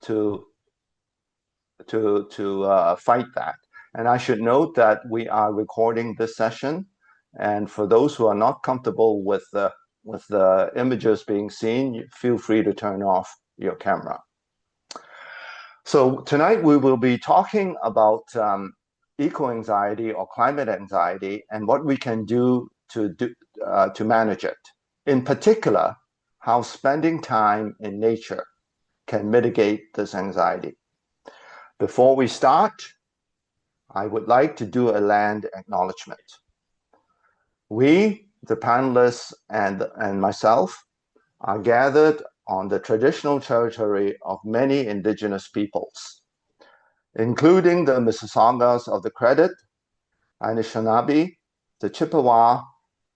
to fight that. And I should note that we are recording this session, and for those who are not comfortable with the images being seen, feel free to turn off your camera. So tonight we will be talking about eco-anxiety or climate anxiety and what we can do to manage it. In particular, how spending time in nature can mitigate this anxiety. Before we start, I would like to do a land acknowledgement. We, the panelists and myself, are gathered on the traditional territory of many indigenous peoples, including the Mississaugas of the Credit, Anishinaabe, the Chippewa,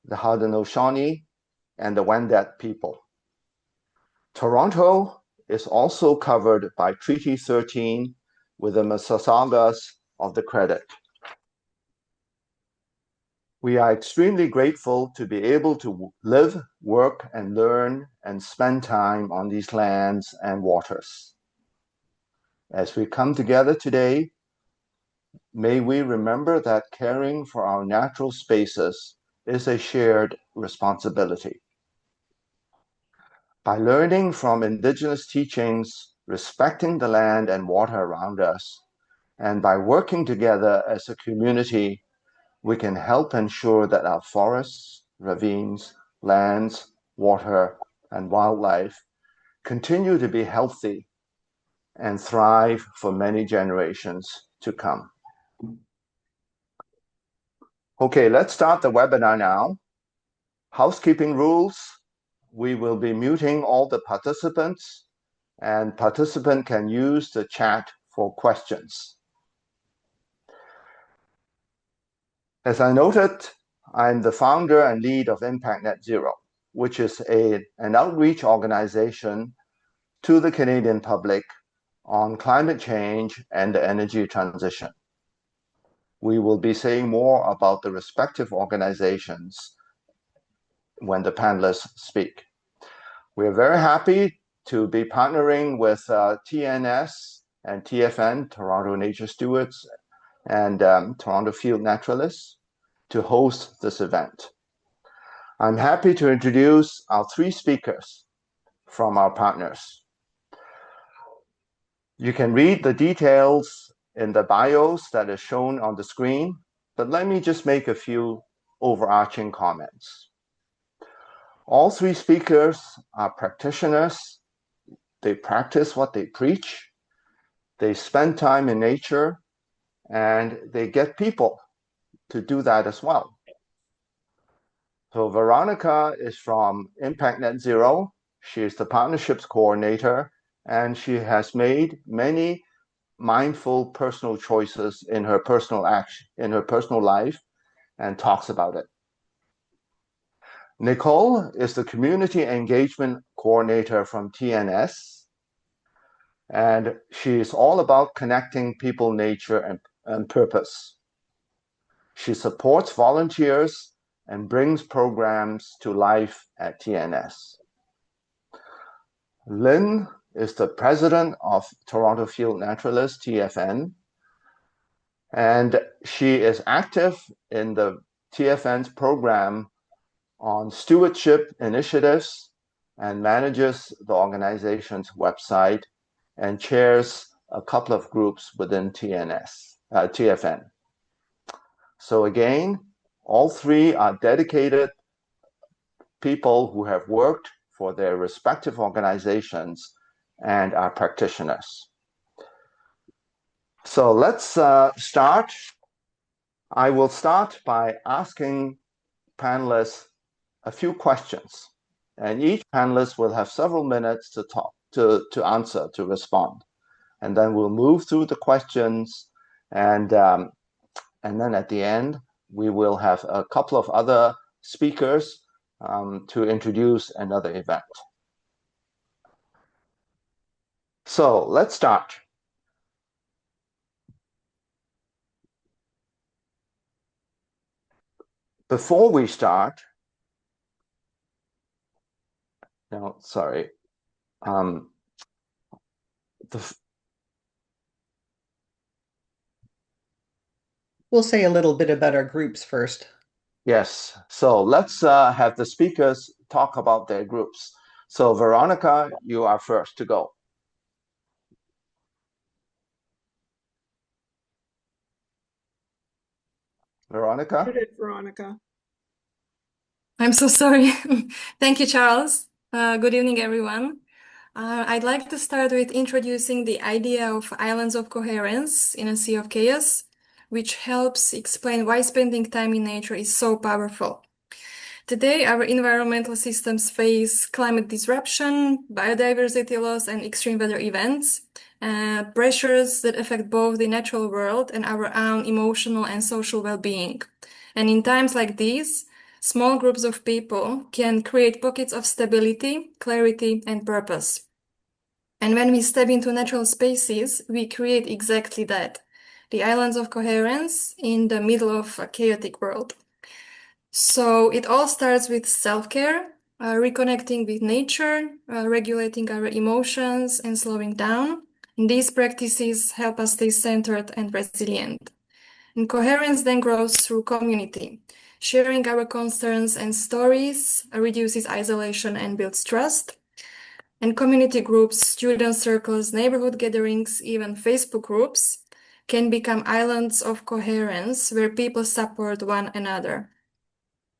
the Haudenosaunee, and the Wendat people. Toronto is also covered by Treaty 13 with the Mississaugas of the Credit. We are extremely grateful to be able to live, work, and learn and spend time on these lands and waters. As we come together today, may we remember that caring for our natural spaces is a shared responsibility. By learning from Indigenous teachings, respecting the land and water around us, and by working together as a community, we can help ensure that our forests, ravines, lands, water, and wildlife continue to be healthy and thrive for many generations to come. Okay, let's start the webinar now. Housekeeping rules. We will be muting all the participants, and participants can use the chat for questions. As I noted, I'm the founder and lead of Impact Net Zero, which is an outreach organization to the Canadian public on climate change and the energy transition. We will be saying more about the respective organizations when the panelists speak. We are very happy to be partnering with TNS and TFN, Toronto Nature Stewards, and Toronto Field Naturalists to host this event. I'm happy to introduce our three speakers from our partners. You can read the details in the bios that is shown on the screen, but let me just make a few overarching comments. All three speakers are practitioners. They practice what they preach. They spend time in nature, and they get people to do that as well. So Veronika is from Impact Net Zero. She is the partnerships coordinator, and she has made many mindful personal choices in her personal life, and talks about it. Nicole is the community engagement coordinator from TNS, and she is all about connecting people, nature, and purpose. She supports volunteers and brings programs to life at TNS. Lynn is the president of Toronto Field Naturalists, TFN, and she is active in the TFN's program on stewardship initiatives and manages the organization's website and chairs a couple of groups within TFN. So again, all three are dedicated people who have worked for their respective organizations and are practitioners. So let's start. I will start by asking panelists a few questions, and each panelist will have several minutes to answer, to respond. And then we'll move through the questions, and then at the end, we will have a couple of other speakers to introduce another event. So let's start. Before we start, no, sorry. We'll say a little bit about our groups first. Yes, so let's have the speakers talk about their groups. So Veronika, you are first to go. Veronika? Veronika. I'm so sorry. Thank you, Charles. Good evening, everyone. I'd like to start with introducing the idea of islands of coherence in a sea of chaos, which helps explain why spending time in nature is so powerful. Today, our environmental systems face climate disruption, biodiversity loss, and extreme weather events, pressures that affect both the natural world and our own emotional and social well-being. And in times like these, small groups of people can create pockets of stability, clarity, and purpose. And when we step into natural spaces, we create exactly that, the islands of coherence in the middle of a chaotic world. So it all starts with self-care, reconnecting with nature, regulating our emotions, and slowing down. And these practices help us stay centered and resilient. And coherence then grows through community. Sharing our concerns and stories reduces isolation and builds trust. And community groups, student circles, neighborhood gatherings, even Facebook groups can become islands of coherence where people support one another.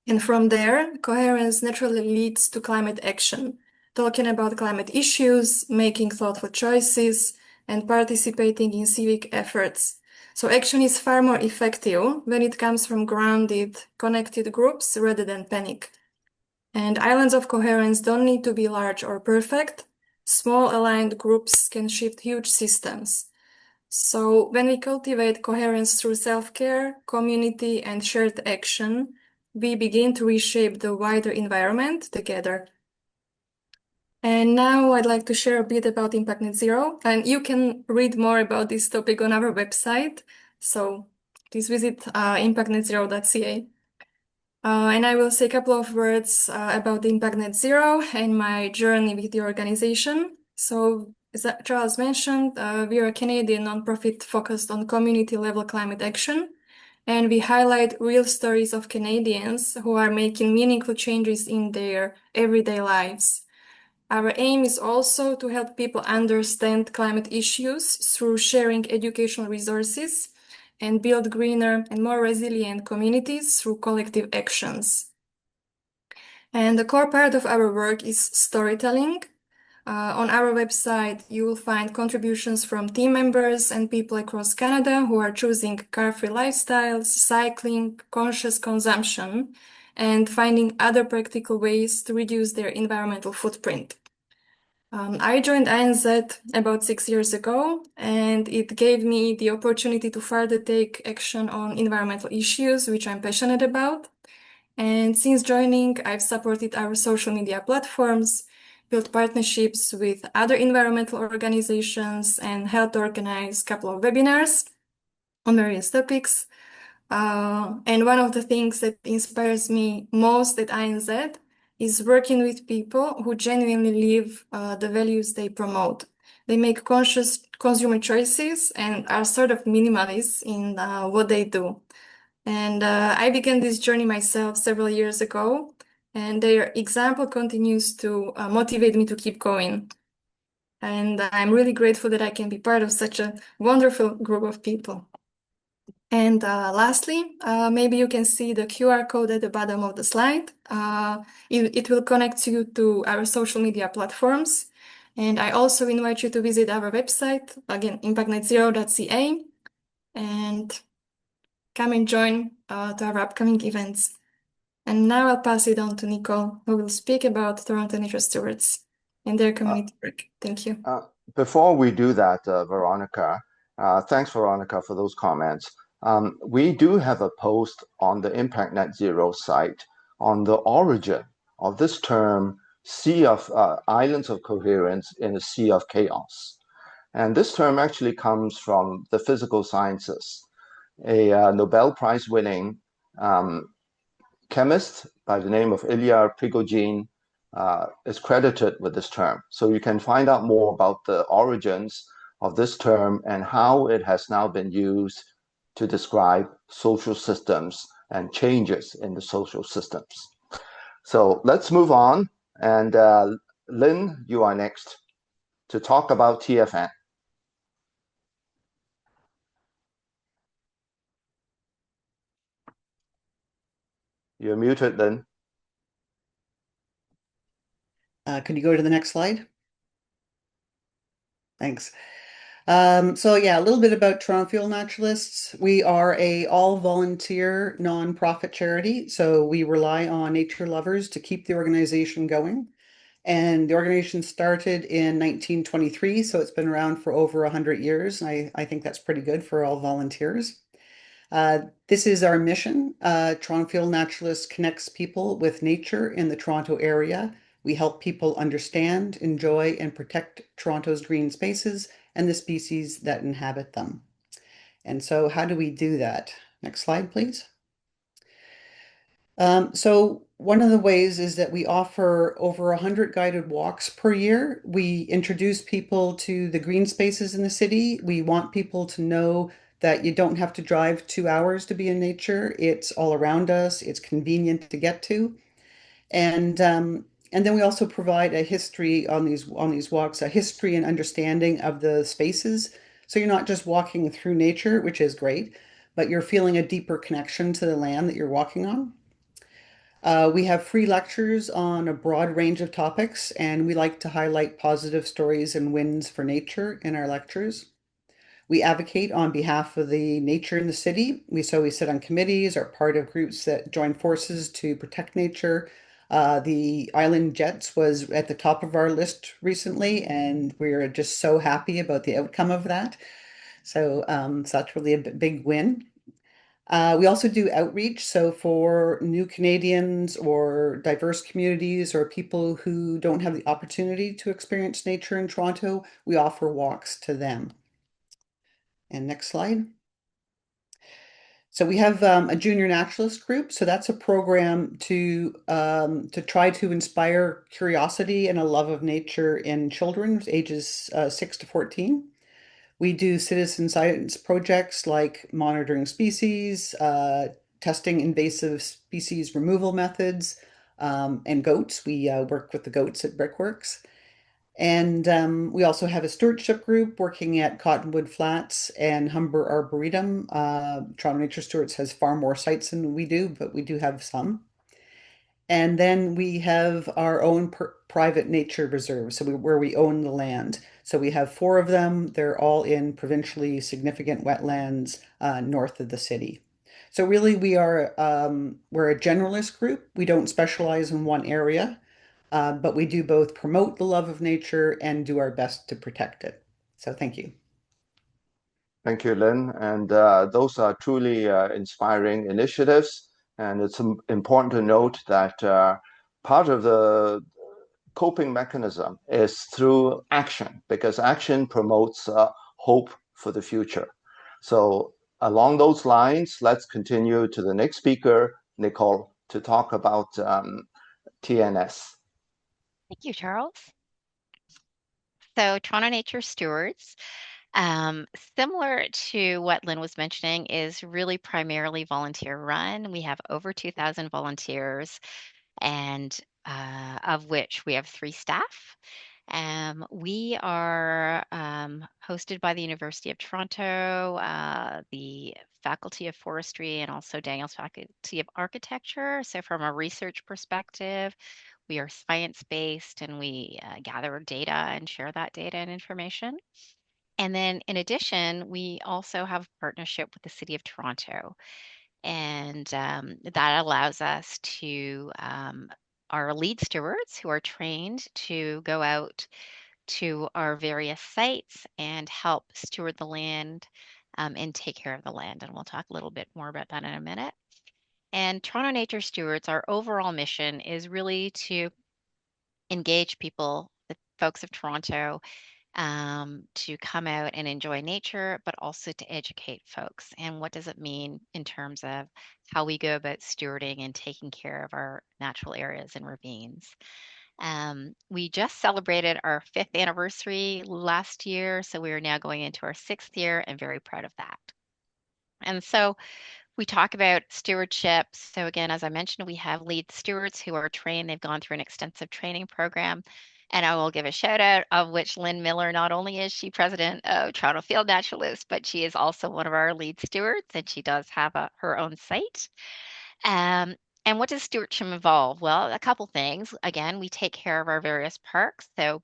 And from there, coherence naturally leads to climate action, talking about climate issues, making thoughtful choices, and participating in civic efforts. So action is far more effective when it comes from grounded, connected groups rather than panic. And islands of coherence don't need to be large or perfect. Small aligned groups can shift huge systems. So when we cultivate coherence through self-care, community, and shared action, we begin to reshape the wider environment together. And now I'd like to share a bit about Impact Net Zero, and you can read more about this topic on our website. So please visit impactnetzero.ca. And I will say a couple of words about the Impact Net Zero and my journey with the organization. So as Charles mentioned, we are a Canadian nonprofit focused on community-level climate action. And we highlight real stories of Canadians who are making meaningful changes in their everyday lives. Our aim is also to help people understand climate issues through sharing educational resources and build greener and more resilient communities through collective actions. And the core part of our work is storytelling. On our website, you will find contributions from team members and people across Canada who are choosing car-free lifestyles, cycling, conscious consumption, and finding other practical ways to reduce their environmental footprint. I joined INZ about 6 years ago, and it gave me the opportunity to further take action on environmental issues, which I'm passionate about. And since joining, I've supported our social media platforms, built partnerships with other environmental organizations, and helped organize a couple of webinars on various topics. And one of the things that inspires me most at INZ is working with people who genuinely live the values they promote. They make conscious consumer choices and are sort of minimalists in what they do. And I began this journey myself several years ago, and their example continues to motivate me to keep going. And I'm really grateful that I can be part of such a wonderful group of people. And lastly, maybe you can see the QR code at the bottom of the slide. It will connect you to our social media platforms. And I also invite you to visit our website, again, impactnetzero.ca, and come and join to our upcoming events. And now I'll pass it on to Nicole, who will speak about Toronto Nature Stewards and their community work. Thank you. Before we do that, Veronika, thanks, Veronika, for those comments. We do have a post on the Impact Net Zero site on the origin of this term, sea of islands of coherence in a sea of chaos. And this term actually comes from the physical sciences. A Nobel Prize winning chemist by the name of Ilya Prigogine is credited with this term. So you can find out more about the origins of this term and how it has now been used to describe social systems and changes in the social systems. So let's move on. And Lynn, you are next to talk about TFN. You're muted, Lynn. Could you go to the next slide? Thanks. So yeah, a little bit about Toronto Field Naturalists. We are a all-volunteer nonprofit charity, so we rely on nature lovers to keep the organization going. And the organization started in 1923, so it's been around for over 100 years. And I think that's pretty good for all volunteers. This is our mission. Toronto Field Naturalists connects people with nature in the Toronto area. We help people understand, enjoy, and protect Toronto's green spaces and the species that inhabit them. And so how do we do that? Next slide, please. So one of the ways is that we offer over 100 guided walks per year. We introduce people to the green spaces in the city. We want people to know that you don't have to drive 2 hours to be in nature. It's all around us. It's convenient to get to. And then we also provide a history on these walks, a history and understanding of the spaces. So you're not just walking through nature, which is great, but you're feeling a deeper connection to the land that you're walking on. We have free lectures on a broad range of topics, and we like to highlight positive stories and wins for nature in our lectures. We advocate on behalf of the nature in the city. We sit on committees, are part of groups that join forces to protect nature. The Island Jets was at the top of our list recently, and we're just so happy about the outcome of that. So that's really a big win. We also do outreach. So for new Canadians or diverse communities or people who don't have the opportunity to experience nature in Toronto, we offer walks to them. And next slide. So we have a junior naturalist group. So that's a program to try to inspire curiosity and a love of nature in children ages 6 to 14. We do citizen science projects like monitoring species, testing invasive species removal methods, and goats. We work with the goats at Brickworks. And we also have a stewardship group working at Cottonwood Flats and Humber Arboretum. Toronto Nature Stewards has far more sites than we do, but we do have some. And then we have our own private nature reserve, so where we own the land. So we have 4 of them. They're all in provincially significant wetlands north of the city. So really, we're a generalist group. We don't specialize in one area, but we do both promote the love of nature and do our best to protect it. So thank you. Thank you, Lynn. And those are truly inspiring initiatives. And it's important to note that part of the coping mechanism is through action, because action promotes hope for the future. So along those lines, let's continue to the next speaker, Nicole, to talk about TNS. Thank you, Charles. So Toronto Nature Stewards, similar to what Lynn was mentioning, is really primarily volunteer run. We have over 2,000 volunteers, and of which we have 3 staff. We are hosted by the University of Toronto, the Faculty of Forestry, and also Daniel's Faculty of Architecture. So from a research perspective, we are science-based and we gather data and share that data and information. And then in addition, we also have a partnership with the City of Toronto. And that allows us to, our lead stewards who are trained to go out to our various sites and help steward the land and take care of the land. And we'll talk a little bit more about that in a minute. And Toronto Nature Stewards, our overall mission is really to engage people, the folks of Toronto, to come out and enjoy nature, but also to educate folks. And what does it mean in terms of how we go about stewarding and taking care of our natural areas and ravines? We just celebrated our 5th anniversary last year, so we are now going into our 6th year and very proud of that. And so we talk about stewardship. So again, as I mentioned, we have lead stewards who are trained. They've gone through an extensive training program. And I will give a shout out of which Lynn Miller, not only is she president of Toronto Field Naturalists, but she is also one of our lead stewards, and she does have her own site. Um, and what does stewardship involve? Well, a couple things. Again, we take care of our various parks. So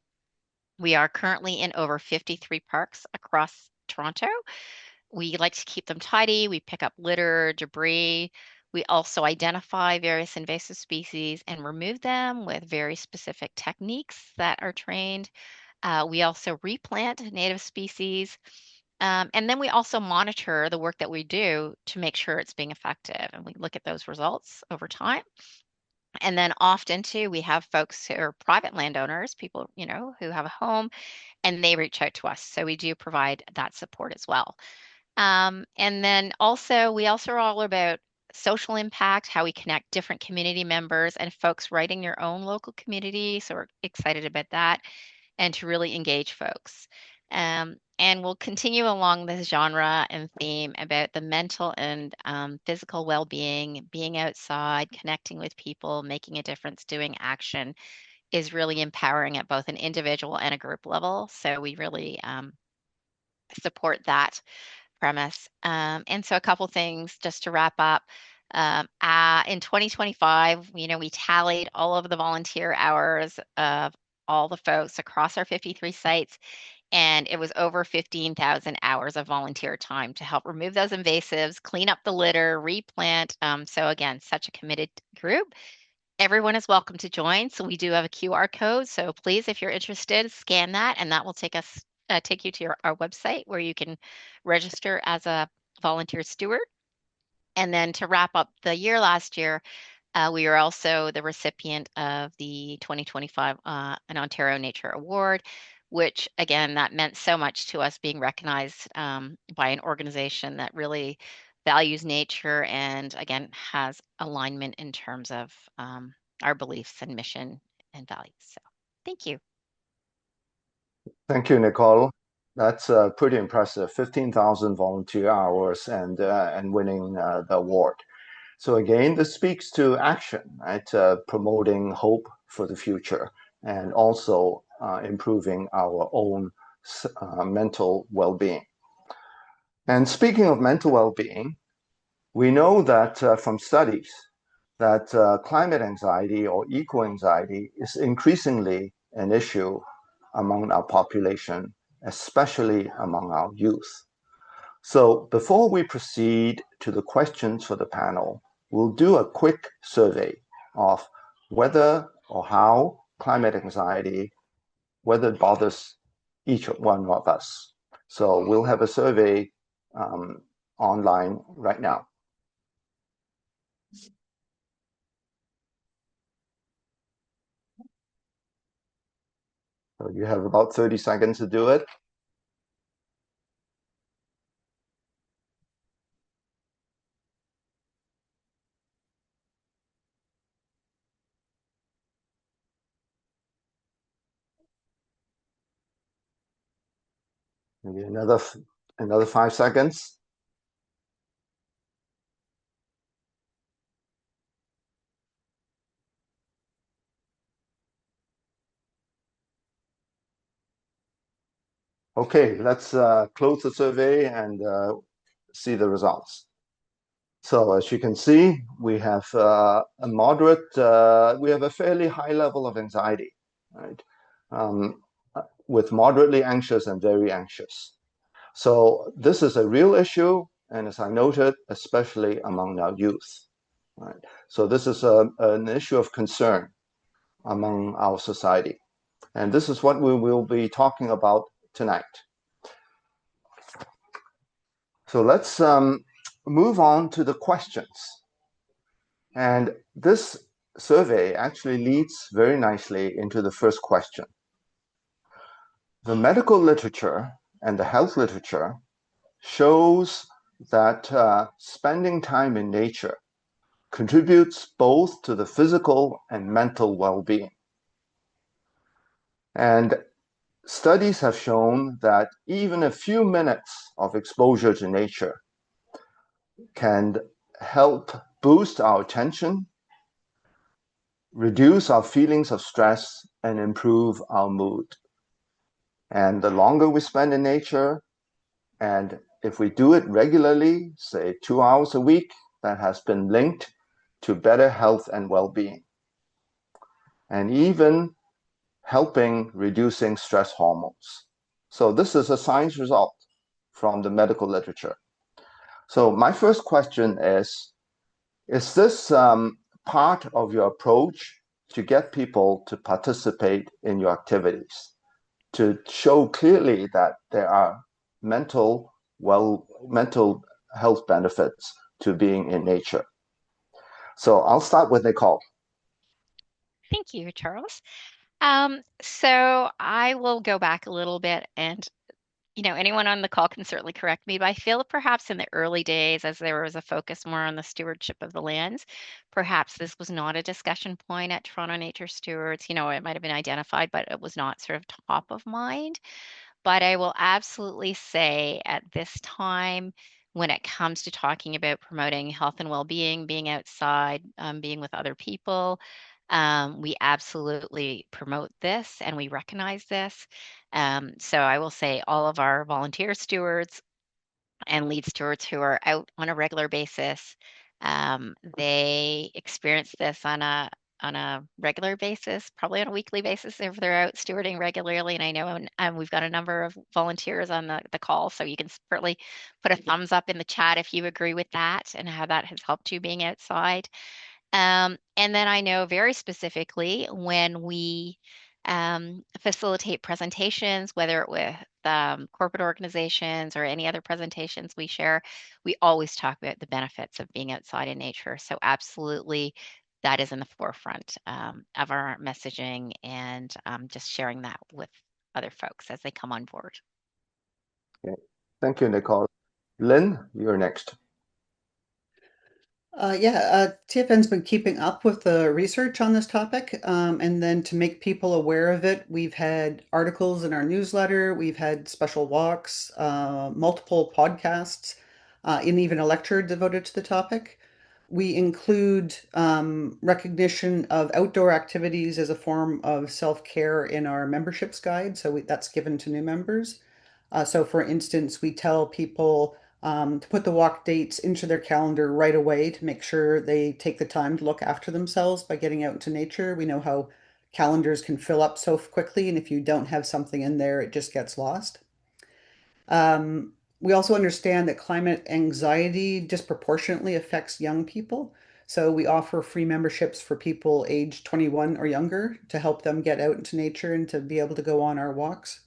we are currently in over 53 parks across Toronto. We like to keep them tidy. We pick up litter, debris. We also identify various invasive species and remove them with very specific techniques that are trained. We also replant native species. And then we also monitor the work that we do to make sure it's being effective. And we look at those results over time. And then often too, we have folks who are private landowners, people, who have a home, and they reach out to us. So we do provide that support as well. And then also, we also are all about social impact, how we connect different community members and folks writing your own local community. So we're excited about that and to really engage folks. And we'll continue along this genre and theme about the mental and physical well-being, being outside, connecting with people, making a difference, doing action is really empowering at both an individual and a group level. So we really support that premise. And so a couple things just to wrap up. In 2025, we tallied all of the volunteer hours of all the folks across our 53 sites, and it was over 15,000 hours of volunteer time to help remove those invasives, clean up the litter, replant. So again, such a committed group. Everyone is welcome to join. So we do have a QR code. So please, if you're interested, scan that, and that will take you to our website where you can register as a volunteer steward. And then to wrap up the year last year, we were also the recipient of the 2025 an Ontario Nature Award, which again, that meant so much to us being recognized by an organization that really values nature and again, has alignment in terms of our beliefs and mission and values. So thank you. Thank you, Nicole. That's pretty impressive. 15,000 volunteer hours and winning the award. So again, this speaks to action, right? Promoting hope for the future and also improving our own mental well-being. And speaking of mental well-being, we know that from studies that climate anxiety or eco-anxiety is increasingly an issue among our population, especially among our youth. So before we proceed to the questions for the panel, we'll do a quick survey of whether or how climate anxiety, whether it bothers each one of us. So we'll have a survey online right now. So you have about 30 seconds to do it. Maybe another 5 seconds. Okay, let's close the survey and see the results. So as you can see, we have we have a fairly high level of anxiety, right? With moderately anxious and very anxious. So this is a real issue, and as I noted, especially among our youth, right? So this is an issue of concern among our society. And this is what we will be talking about tonight. So let's move on to the questions. And this survey actually leads very nicely into the first question. The medical literature and the health literature shows that spending time in nature contributes both to the physical and mental well-being. And studies have shown that even a few minutes of exposure to nature can help boost our attention, reduce our feelings of stress, and improve our mood. And the longer we spend in nature, and if we do it regularly, say 2 hours a week, that has been linked to better health and well-being, and even helping reducing stress hormones. So this is a science result from the medical literature. So my first question is this part of your approach to get people to participate in your activities, to show clearly that there are mental health benefits to being in nature? So I'll start with Nicole. Thank you, Charles. So I will go back a little bit and anyone on the call can certainly correct me, but I feel that perhaps in the early days, as there was a focus more on the stewardship of the lands, perhaps this was not a discussion point at Toronto Nature Stewards. It might have been identified, but it was not sort of top of mind. But I will absolutely say at this time, when it comes to talking about promoting health and well-being, being outside, being with other people, we absolutely promote this and we recognize this. So I will say all of our volunteer stewards and lead stewards who are out on a regular basis, they experience this on a regular basis, probably on a weekly basis if they're out stewarding regularly. And I know we've got a number of volunteers on the call, so you can certainly put a thumbs up in the chat if you agree with that and how that has helped you being outside. And then I know very specifically when we facilitate presentations, whether it with corporate organizations or any other presentations we share, we always talk about the benefits of being outside in nature. So absolutely, that is in the forefront of our messaging and just sharing that with other folks as they come on board. Okay. Thank you, Nicole. Lynn, you're next. TFN's been keeping up with the research on this topic. And then to make people aware of it, we've had articles in our newsletter, we've had special walks, multiple podcasts, and even a lecture devoted to the topic. We include recognition of outdoor activities as a form of self-care in our memberships guide. So that's given to new members. So for instance, we tell people to put the walk dates into their calendar right away to make sure they take the time to look after themselves by getting out into nature. We know how calendars can fill up so quickly, and if you don't have something in there, it just gets lost. We also understand that climate anxiety disproportionately affects young people. So we offer free memberships for people aged 21 or younger to help them get out into nature and to be able to go on our walks.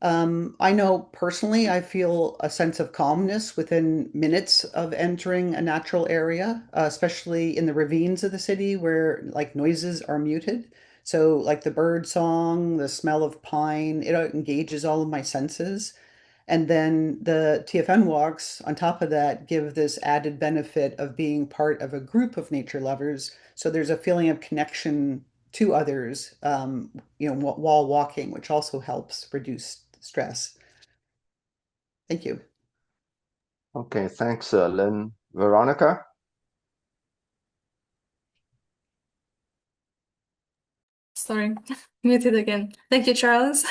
I know personally, I feel a sense of calmness within minutes of entering a natural area, especially in the ravines of the city where like noises are muted. So like the bird song, the smell of pine, it engages all of my senses. And then the TFN walks on top of that give this added benefit of being part of a group of nature lovers. So there's a feeling of connection to others, while walking, which also helps reduce stress. Thank you. Okay, thanks, Lynn. Veronika? Sorry, muted again. Thank you, Charles.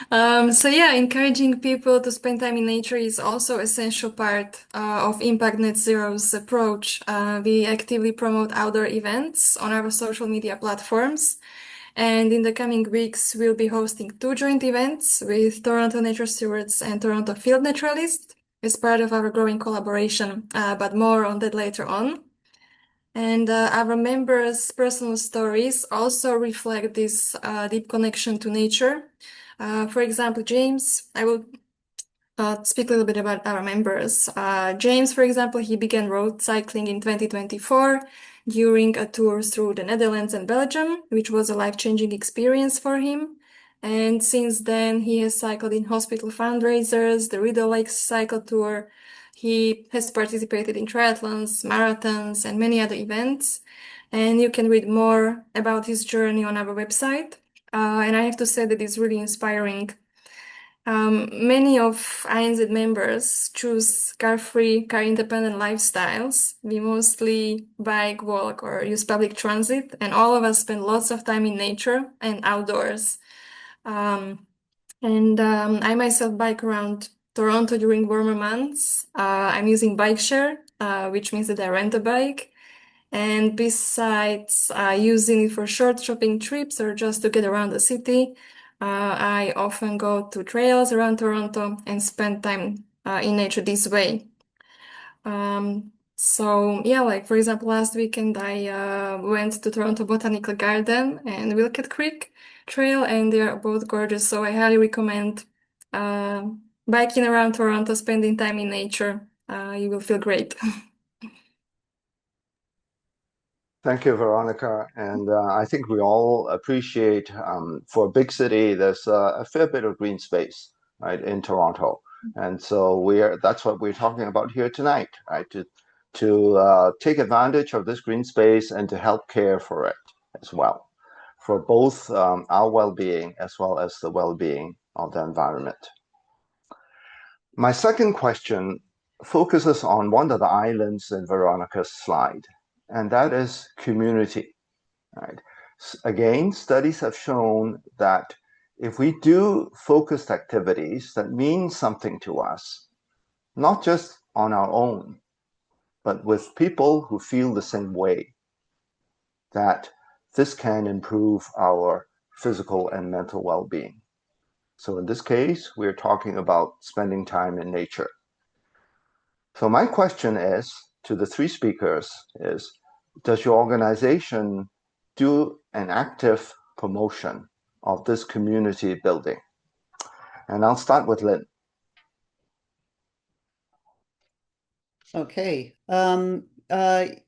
Encouraging people to spend time in nature is also essential part of Impact Net Zero's approach. We actively promote outdoor events on our social media platforms. And in the coming weeks, we'll be hosting 2 joint events with Toronto Nature Stewards and Toronto Field Naturalists as part of our growing collaboration, but more on that later on. And our members' personal stories also reflect this deep connection to nature. For example, James, I will speak a little bit about our members. James, for example, he began road cycling in 2024 during a tour through the Netherlands and Belgium, which was a life-changing experience for him. And since then, he has cycled in hospital fundraisers, the Rideau Lakes cycle tour. He has participated in triathlons, marathons, and many other events. And you can read more about his journey on our website. and I have to say that it's really inspiring. Many of INZ members choose car-free, car-independent lifestyles. We mostly bike, walk, or use public transit, and all of us spend lots of time in nature and outdoors. I myself bike around Toronto during warmer months. I'm using bike share, which means that I rent a bike. And besides using it for short shopping trips or just to get around the city, I often go to trails around Toronto and spend time in nature this way. So yeah, like for example, last weekend I went to Toronto Botanical Garden and Wilkett Creek Trail, and they are both gorgeous. So I highly recommend uh, biking around Toronto, spending time in nature. You will feel great. Thank you, Veronika. And I think we all appreciate for a big city, there's a fair bit of green space, right, in Toronto. And so that's what we're talking about here tonight, right? To take advantage of this green space and to help care for it as well, for both our well-being as well as the well-being of the environment. My second question focuses on one of the islands in Veronika's slide, and that is community. Right? Again, studies have shown that if we do focused activities that mean something to us, not just on our own, but with people who feel the same way, that this can improve our physical and mental well-being. So in this case, we're talking about spending time in nature. So my question is to the three speakers is, does your organization do an active promotion of this community building? And I'll start with Lynn. Okay.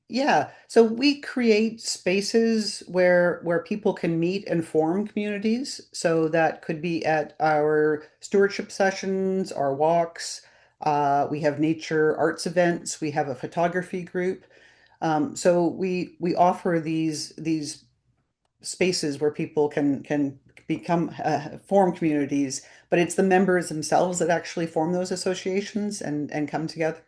Yeah. So we create spaces where people can meet and form communities. So that could be at our stewardship sessions, our walks. We have nature arts events. We have a photography group. So we offer these spaces where people can become form communities, but it's the members themselves that actually form those associations and come together.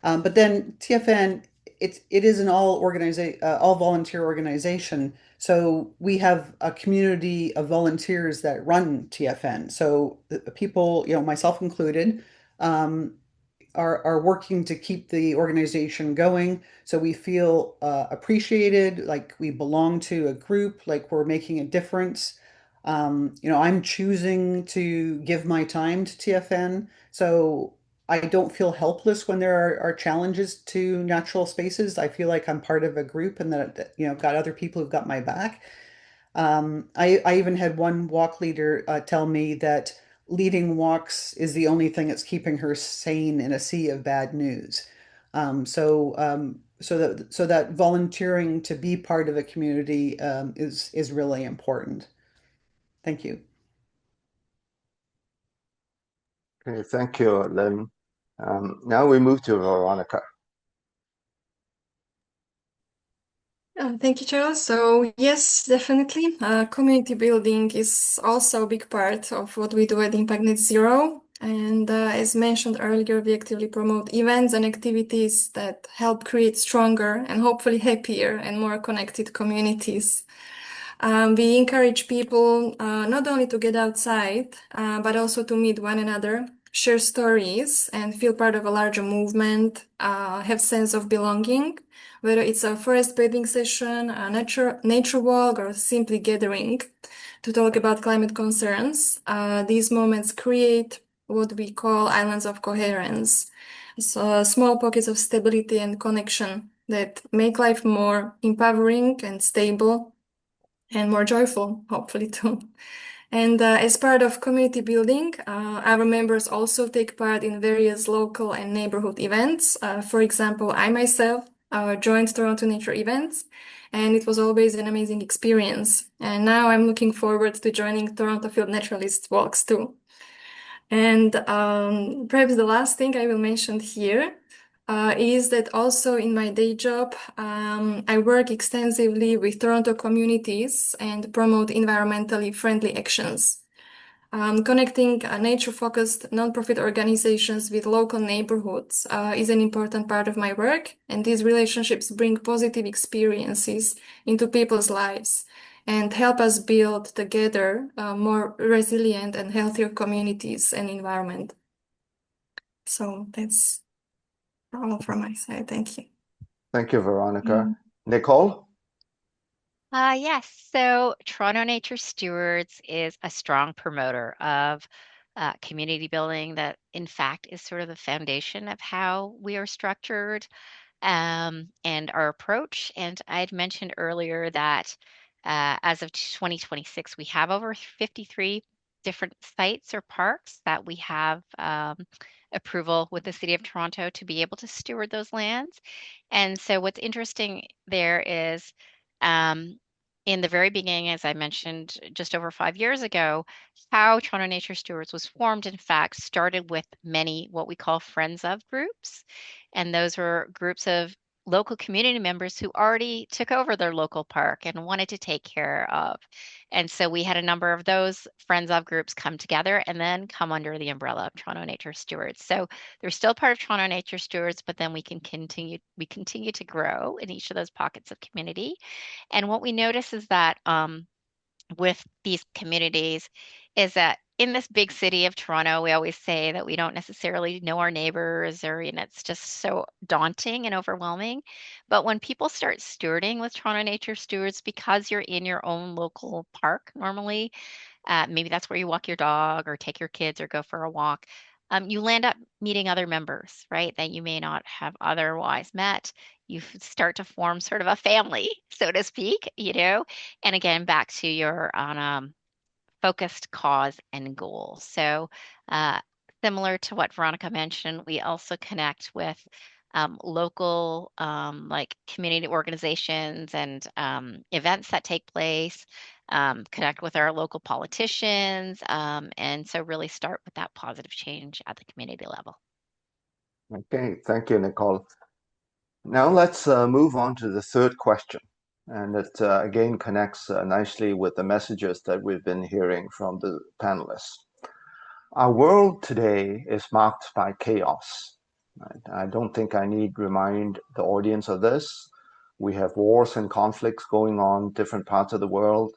But then TFN, it is an all volunteer organization. So we have a community of volunteers that run TFN. So the people, myself included, um, are working to keep the organization going. So we feel appreciated, like we belong to a group, like we're making a difference. I'm choosing to give my time to TFN. So I don't feel helpless when there are challenges to natural spaces. I feel like I'm part of a group and that, got other people who've got my back. I even had one walk leader tell me that leading walks is the only thing that's keeping her sane in a sea of bad news. So that volunteering to be part of a community is really important. Thank you. Okay, thank you, Lynn. Now we move to Veronika. Thank you, Charles. So yes, definitely. Community building is also a big part of what we do at Impact Net Zero. And as mentioned earlier, we actively promote events and activities that help create stronger and hopefully happier and more connected communities. We encourage people not only to get outside, but also to meet one another, share stories, and feel part of a larger movement, have sense of belonging, whether it's a forest bathing session, a nature walk, or simply gathering to talk about climate concerns. These moments create what we call islands of coherence, so small pockets of stability and connection that make life more empowering and stable and more joyful, hopefully too. And as part of community building, our members also take part in various local and neighborhood events. For example, I myself joined Toronto Nature events, and it was always an amazing experience. And now I'm looking forward to joining Toronto Field Naturalists walks too. And perhaps the last thing I will mention here is that also in my day job, I work extensively with Toronto communities and promote environmentally friendly actions. Connecting nature-focused nonprofit organizations with local neighborhoods is an important part of my work, and these relationships bring positive experiences into people's lives and help us build together more resilient and healthier communities and environment. So that's all from my side. Thank you. Thank you, Veronika. Nicole? Yes, so Toronto Nature Stewards is a strong promoter of community building that, in fact, is sort of the foundation of how we are structured and our approach. And I'd mentioned earlier that as of 2026, we have over 53 different sites or parks that we have approval with the City of Toronto to be able to steward those lands. And so what's interesting there is in the very beginning, as I mentioned just over 5 years ago, how Toronto Nature Stewards was formed, in fact, started with many what we call friends of groups. And those were groups of local community members who already took over their local park and wanted to take care of. And so we had a number of those friends of groups come together and then come under the umbrella of Toronto Nature Stewards. So they're still part of Toronto Nature Stewards, but then we continue to grow in each of those pockets of community. And what we notice is that with these communities is that in this big city of Toronto, we always say that we don't necessarily know our neighbors or, it's just so daunting and overwhelming. But when people start stewarding with Toronto Nature Stewards, because you're in your own local park normally, maybe that's where you walk your dog or take your kids or go for a walk. You land up meeting other members, right, that you may not have otherwise met. You start to form sort of a family, so to speak, and again, back to your focused cause and goal. So similar to what Veronika mentioned, we also connect with local like community organizations and events that take place, connect with our local politicians, and so really start with that positive change at the community level. Okay, thank you, Nicole. Now let's move on to the third question. And it again connects nicely with the messages that we've been hearing from the panelists. Our world today is marked by chaos. Right? I don't think I need to remind the audience of this. We have wars and conflicts going on in different parts of the world.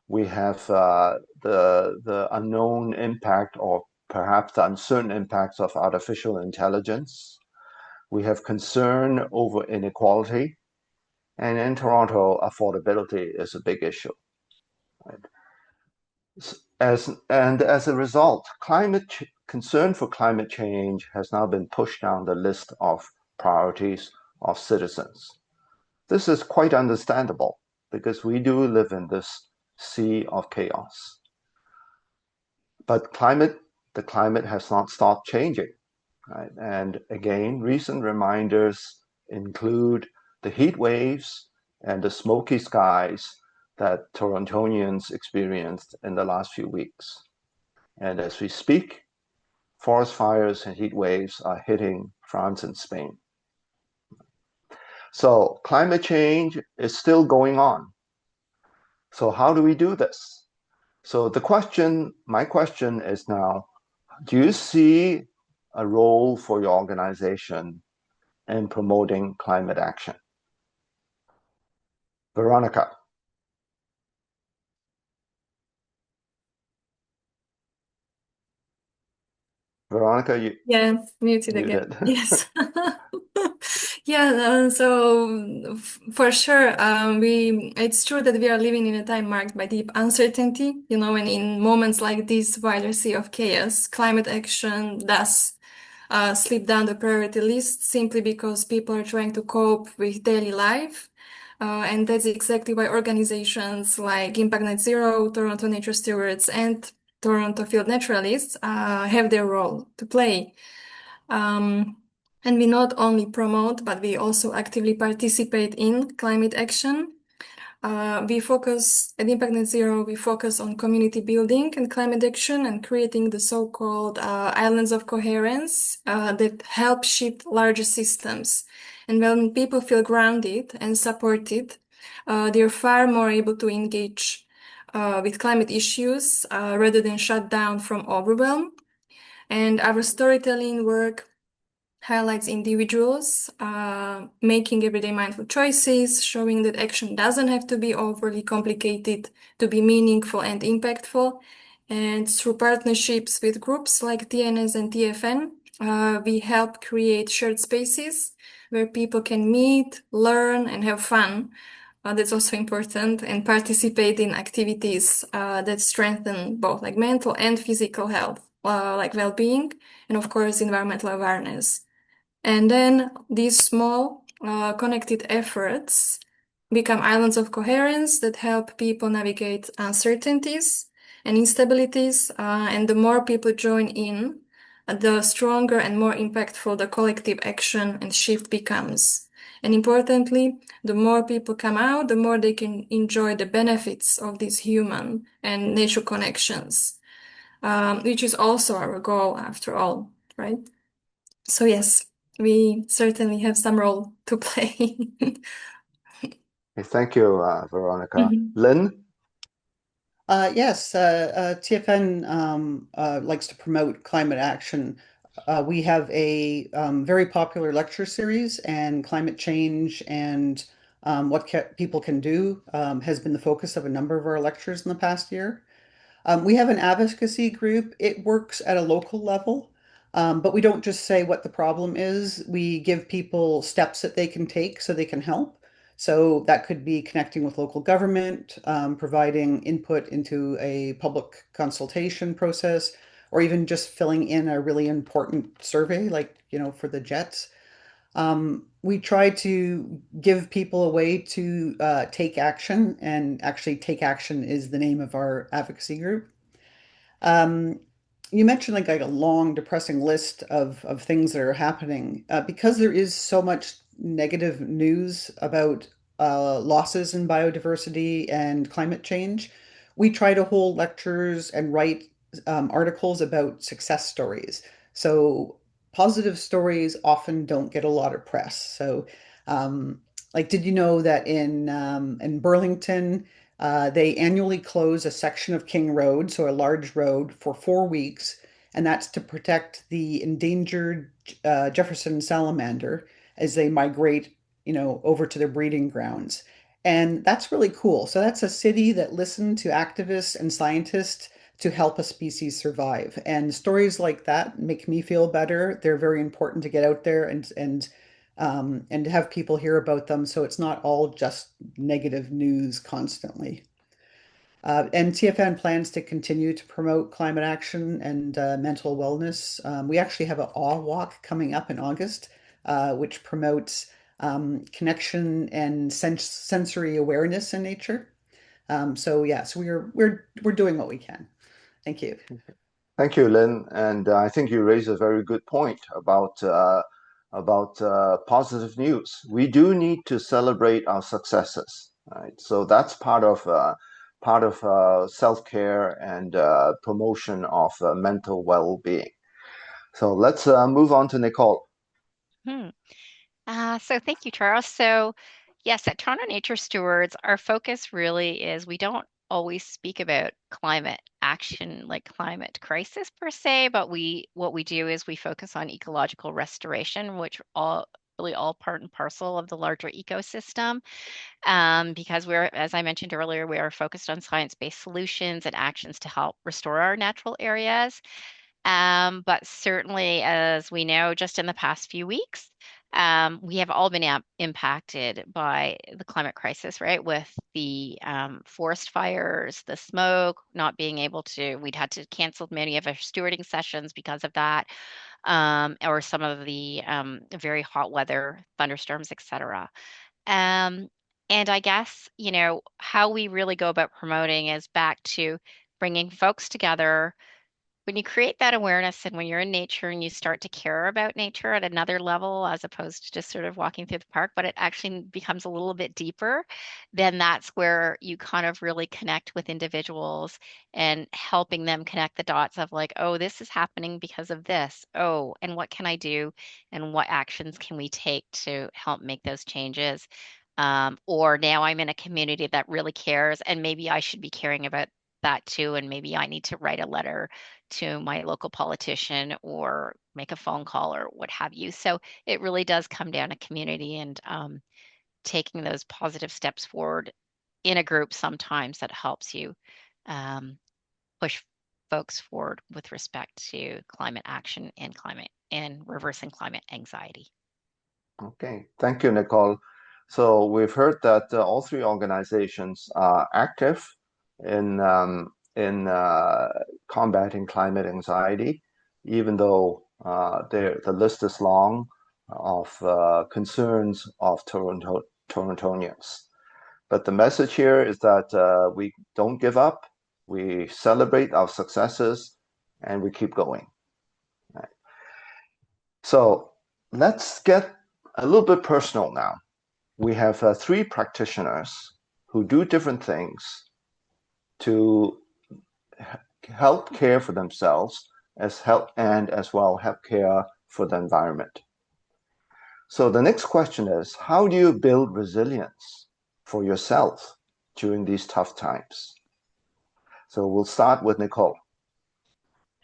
We have the unknown impact or perhaps the uncertain impacts of artificial intelligence. We have concern over inequality. And in Toronto, affordability is a big issue. Right? As a result, concern for climate change has now been pushed down the list of priorities of citizens. This is quite understandable because we do live in this sea of chaos. But the climate has not stopped changing. Right? And again, recent reminders include the heat waves and the smoky skies that Torontonians experienced in the last few weeks. And as we speak, forest fires and heat waves are hitting France and Spain. So climate change is still going on. So how do we do this? So my question is now, do you see a role for your organization in promoting climate action? Veronika. Veronika, Yeah, muted again. Yes. Yeah, so for sure, it's true that we are living in a time marked by deep uncertainty, and in moments like this wider sea of chaos, climate action does slip down the priority list simply because people are trying to cope with daily life. And that's exactly why organizations like Impact Net Zero, Toronto Nature Stewards, and Toronto Field Naturalists have their role to play. And we not only promote, but we also actively participate in climate action. we focus at Impact Net Zero, we focus on community building and climate action and creating the so-called islands of coherence that help shift larger systems. And when people feel grounded and supported, they're far more able to engage with climate issues rather than shut down from overwhelm. And our storytelling work highlights individuals making everyday mindful choices, showing that action doesn't have to be overly complicated to be meaningful and impactful. And through partnerships with groups like TNS and TFN, we help create shared spaces where people can meet, learn, and have fun. That's also important, and participate in activities that strengthen both like mental and physical health, like well-being, and of course, environmental awareness. And then these small, connected efforts become islands of coherence that help people navigate uncertainties and instabilities. And the more people join in, the stronger and more impactful the collective action and shift becomes. And importantly, the more people come out, the more they can enjoy the benefits of these human and nature connections, which is also our goal after all, right? So yes, we certainly have some role to play. Thank you, Veronika. Mhm. Lynn? Yes, TFN likes to promote climate action. We have a very popular lecture series, and climate change and what people can do has been the focus of a number of our lectures in the past year. We have an advocacy group. It works at a local level, but we don't just say what the problem is. We give people steps that they can take so they can help. So that could be connecting with local government, providing input into a public consultation process, or even just filling in a really important survey, like, for the jets. We try to give people a way to take action, and actually, Take Action is the name of our advocacy group. Um, you mentioned like a long, depressing list of things that are happening because there is so much negative news about losses in biodiversity and climate change. We try to hold lectures and write articles about success stories. So positive stories often don't get a lot of press. So, like, did you know that in Burlington? They annually close a section of King Road, so a large road, for 4 weeks, and that's to protect the endangered Jefferson salamander as they migrate, over to their breeding grounds. And that's really cool. So that's a city that listened to activists and scientists to help a species survive. And stories like that make me feel better. They're very important to get out there and to have people hear about them, so it's not all just negative news constantly. And TFN plans to continue to promote climate action and mental wellness. We actually have an awe walk coming up in August, which promotes connection and sensory awareness in nature. So yes, we're doing what we can. Thank you. Thank you, Lynn. And I think you raise a very good point about positive news. We do need to celebrate our successes, right? So that's part of self-care and promotion of mental well-being. So let's move on to Nicole. Hmm. So thank you, Charles. So yes, at Toronto Nature Stewards, our focus really is we don't always speak about climate action, like climate crisis per se, but what we do is we focus on ecological restoration, which all really all part and parcel of the larger ecosystem. Because we're, as I mentioned earlier, we are focused on science-based solutions and actions to help restore our natural areas. But certainly, as we know, just in the past few weeks, we have all been impacted by the climate crisis, right? With the forest fires, the smoke, not being able to, we'd had to cancel many of our stewarding sessions because of that, or some of the very hot weather, thunderstorms, etc. Um, and I guess, how we really go about promoting is back to bringing folks together when you create that awareness and when you're in nature and you start to care about nature at another level as opposed to just sort of walking through the park, but it actually becomes a little bit deeper, then that's where you kind of really connect with individuals and helping them connect the dots of like, oh, this is happening because of this. Oh, and what can I do? And what actions can we take to help make those changes? Or now I'm in a community that really cares, and maybe I should be caring about that too. And maybe I need to write a letter to my local politician or make a phone call or what have you. So it really does come down to community and taking those positive steps forward in a group sometimes that helps you push folks forward with respect to climate action and reversing climate anxiety. Okay, thank you, Nicole. So we've heard that all three organizations are active in combating climate anxiety, even though the list is long of concerns of Torontonians. But the message here is that we don't give up, we celebrate our successes, and we keep going. Right. So let's get a little bit personal now. We have three practitioners who do different things to help care for themselves as well help care for the environment. So the next question is, how do you build resilience for yourself during these tough times? So we'll start with Nicole.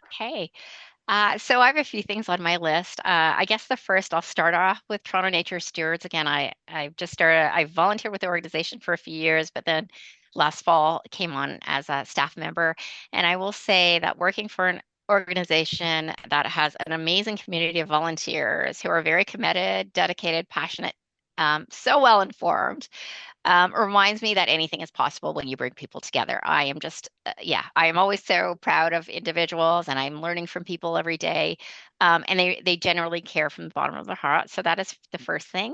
Okay. So I have a few things on my list. I guess the first, I'll start off with Toronto Nature Stewards. Again, I volunteered with the organization for a few years, but then last fall came on as a staff member. And I will say that working for an organization that has an amazing community of volunteers who are very committed, dedicated, passionate, so well informed, reminds me that anything is possible when you bring people together. I am just, I am always so proud of individuals, and I'm learning from people every day. And they generally care from the bottom of their heart. So that is the first thing.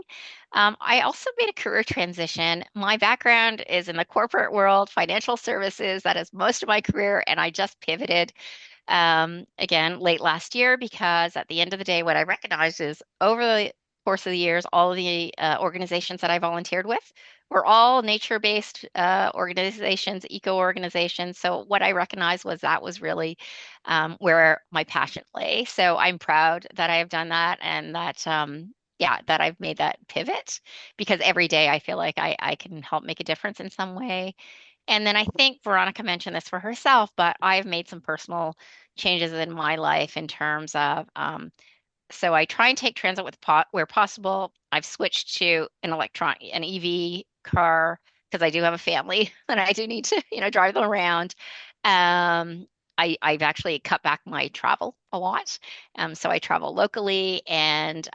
I also made a career transition. My background is in the corporate world, financial services. That is most of my career, and I just pivoted again late last year because at the end of the day, what I recognized is over the course of the years, all of the organizations that I volunteered with were all nature-based organizations, eco-organizations. So what I recognized was that was really where my passion lay. So I'm proud that I have done that and that that I've made that pivot because every day I feel like I can help make a difference in some way. And then I think Veronika mentioned this for herself, but I've made some personal changes in my life in terms of so I try and take transit with where possible. I've switched to an EV car because I do have a family and I do need to, drive them around. Um, I've actually cut back my travel a lot. So I travel locally and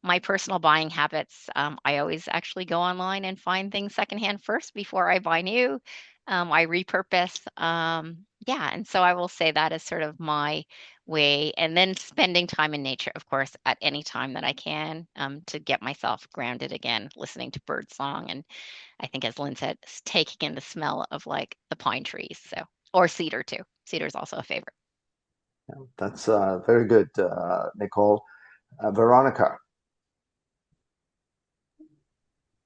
my personal buying habits, I always actually go online and find things secondhand first before I buy new. I repurpose. And so I will say that is sort of my way. And then spending time in nature, of course, at any time that I can to get myself grounded again, listening to bird song. And I think, as Lynn said, taking in the smell of like the pine trees. So, or cedar too. Cedar is also a favorite. Yeah, that's very good, Nicole. Veronika.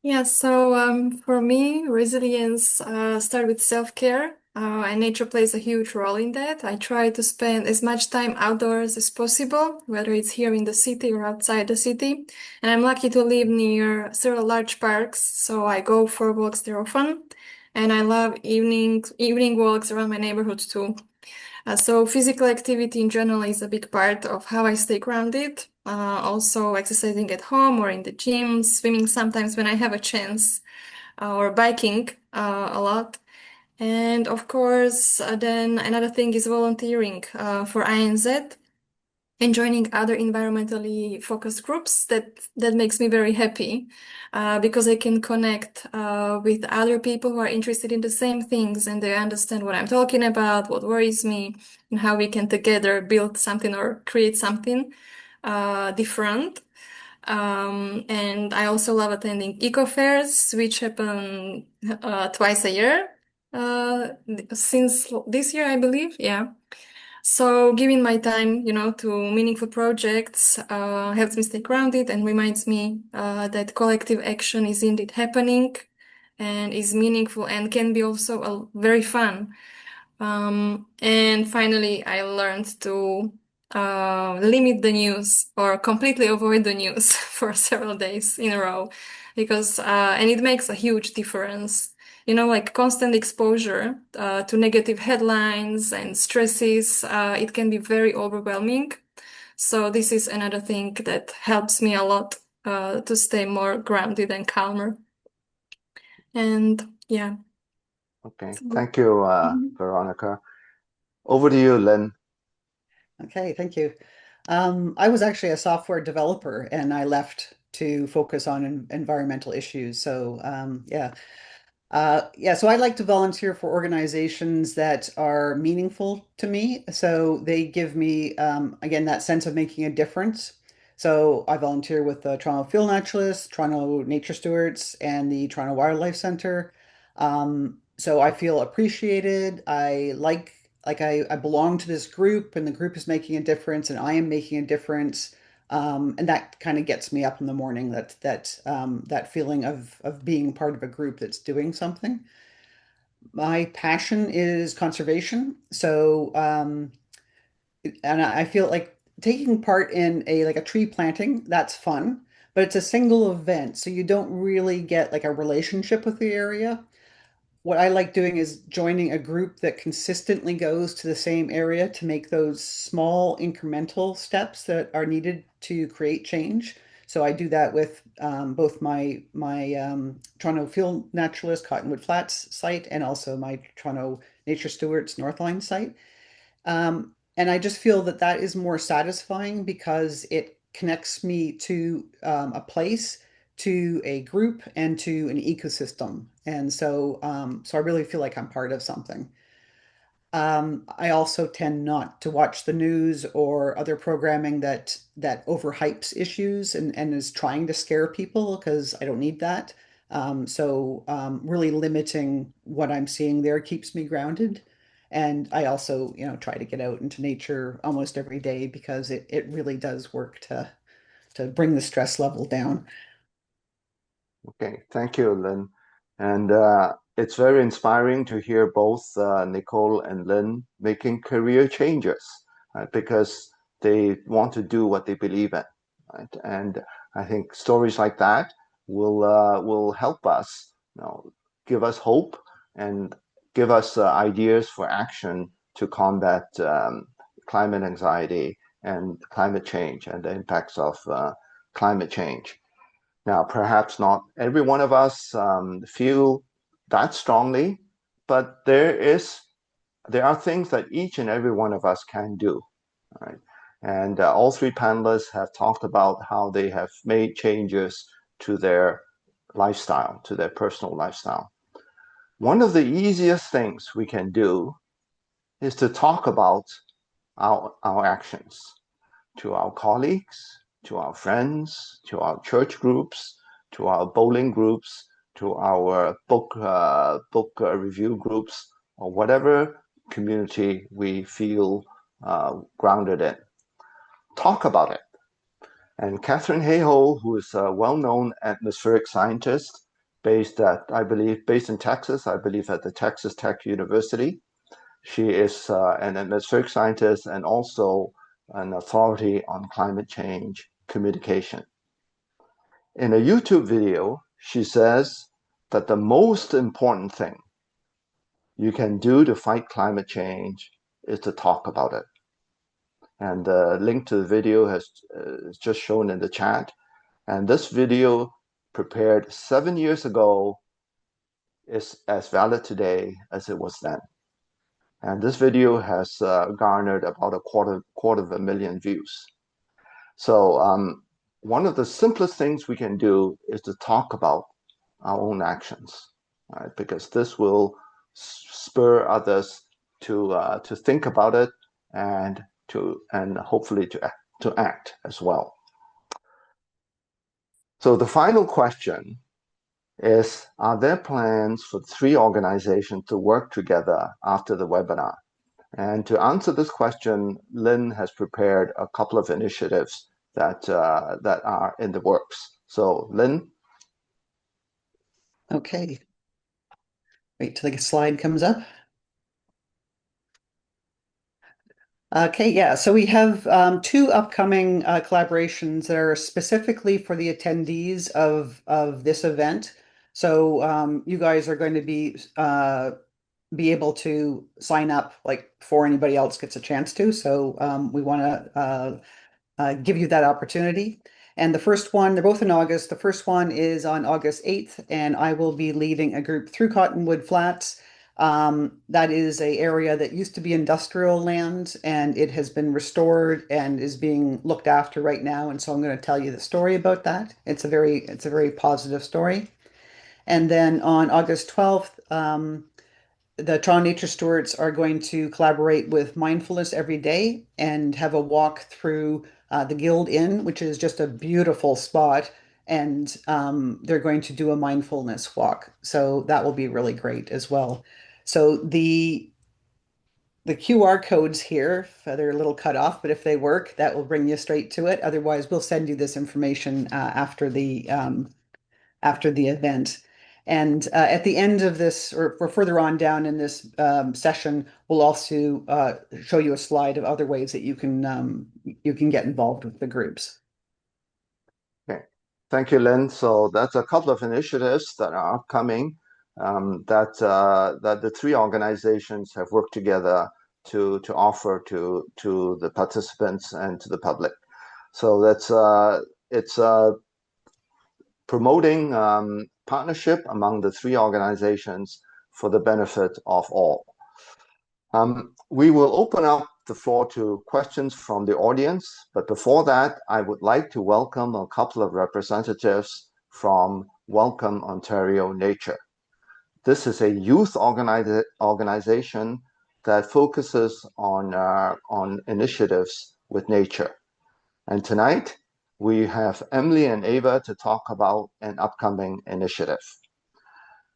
Yeah, so for me, resilience start with self-care, and nature plays a huge role in that. I try to spend as much time outdoors as possible, whether it's here in the city or outside the city. And I'm lucky to live near several large parks, so I go for walks there often. And I love evening walks around my neighborhood too. So physical activity in general is a big part of how I stay grounded. Also exercising at home or in the gym, swimming sometimes when I have a chance, or biking a lot. And of course, then another thing is volunteering for INZ and joining other environmentally focused groups. That makes me very happy because I can connect with other people who are interested in the same things and they understand what I'm talking about, what worries me, and how we can together build something or create something different. And I also love attending eco fairs, which happen twice a year since this year, I believe. Yeah. So giving my time, to meaningful projects helps me stay grounded and reminds me that collective action is indeed happening and is meaningful and can be also very fun. And finally, I learned to limit the news or completely avoid the news for several days in a row because and it makes a huge difference. Like constant exposure to negative headlines and stresses, it can be very overwhelming. So this is another thing that helps me a lot to stay more grounded and calmer. And yeah. Okay, thank you, Veronika. Over to you, Lynn. Okay, thank you. I was actually a software developer and I left to focus on environmental issues. So so I like to volunteer for organizations that are meaningful to me. So they give me, again, that sense of making a difference. So I volunteer with the Toronto Field Naturalists, Toronto Nature Stewards, and the Toronto Wildlife Center. So I feel appreciated. I belong to this group, and the group is making a difference, and I am making a difference. And that kind of gets me up in the morning, that feeling of being part of a group that's doing something. My passion is conservation. And I feel like taking part in a tree planting, that's fun, but it's a single event, so you don't really get like a relationship with the area. What I like doing is joining a group that consistently goes to the same area to make those small incremental steps that are needed to create change. So I do that with both my Toronto Field Naturalist Cottonwood Flats site and also my Toronto Nature Stewards Northline site. And I just feel that that is more satisfying because it connects me to a place, to a group, and to an ecosystem. And so I really feel like I'm part of something. I also tend not to watch the news or other programming that overhypes issues and is trying to scare people because I don't need that. Really limiting what I'm seeing there keeps me grounded. And I also, try to get out into nature almost every day because it really does work to bring the stress level down. Okay, thank you, Lynn. And it's very inspiring to hear both Nicole and Lynn making career changes, right? Because they want to do what they believe in, right? And I think stories like that will help us, give us hope and give us ideas for action to combat climate anxiety and climate change and the impacts of climate change. Now, perhaps not every one of us feel that strongly, but there are things that each and every one of us can do, right? And all three panelists have talked about how they have made changes to their lifestyle, to their personal lifestyle. One of the easiest things we can do is to talk about our actions to our colleagues, to our friends, to our church groups, to our bowling groups, to our book review groups, or whatever community we feel grounded in. Talk about it. And Catherine Hayhoe, who is a well-known atmospheric scientist based in Texas, I believe at the Texas Tech University. She is an atmospheric scientist and also an authority on climate change communication. In a YouTube video, she says that the most important thing you can do to fight climate change is to talk about it. And the link to the video is just shown in the chat. And this video, prepared 7 years ago, is as valid today as it was then. And this video has garnered about a quarter of a million views. So one of the simplest things we can do is to talk about our own actions, right? Because this will spur others to think about it and hopefully to act as well. So the final question is, are there plans for three organizations to work together after the webinar? And to answer this question, Lynn has prepared a couple of initiatives that are in the works. So, Lynn? Okay. Wait till the slide comes up. Okay, yeah. So we have two upcoming collaborations that are specifically for the attendees of this event. So you guys are going to be able to sign up like before anybody else gets a chance to. So we want to give you that opportunity. And the first one, they're both in August. The first one is on August 8th, and I will be leading a group through Cottonwood Flats. That is an area that used to be industrial land, and it has been restored and is being looked after right now. And so I'm going to tell you the story about that. It's a very positive story. And then on August 12th, the Toronto Nature Stewards are going to collaborate with Mindfulness Every Day and have a walk through the Guild Inn, which is just a beautiful spot. And they're going to do a mindfulness walk. So that will be really great as well. So the QR codes here, they're a little cut off, but if they work, that will bring you straight to it. Otherwise, we'll send you this information after the event. And at the end of this, or further on down in this session, we'll also show you a slide of other ways that you can get involved with the groups. Okay, thank you, Lynn. So that's a couple of initiatives that are upcoming that the three organizations have worked together to offer to the participants and to the public. So that's it's promoting partnership among the three organizations for the benefit of all. We will open up the floor to questions from the audience, but before that, I would like to welcome a couple of representatives from Welcome Ontario Nature. This is a youth organization that focuses on initiatives with nature. And tonight, we have Emily and Ava to talk about an upcoming initiative.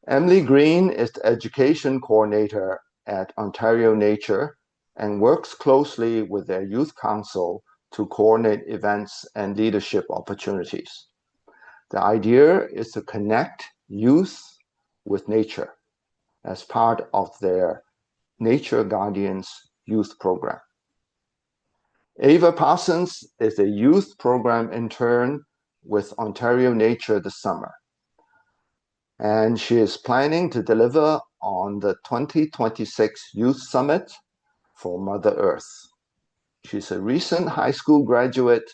Emily Green is the education coordinator at Ontario Nature and works closely with their youth council to coordinate events and leadership opportunities. The idea is to connect youth with nature as part of their Nature Guardians youth program. Ava Parsons is a youth program intern with Ontario Nature this summer, and she is planning to deliver on the 2026 Youth Summit for Mother Earth. She's a recent high school graduate,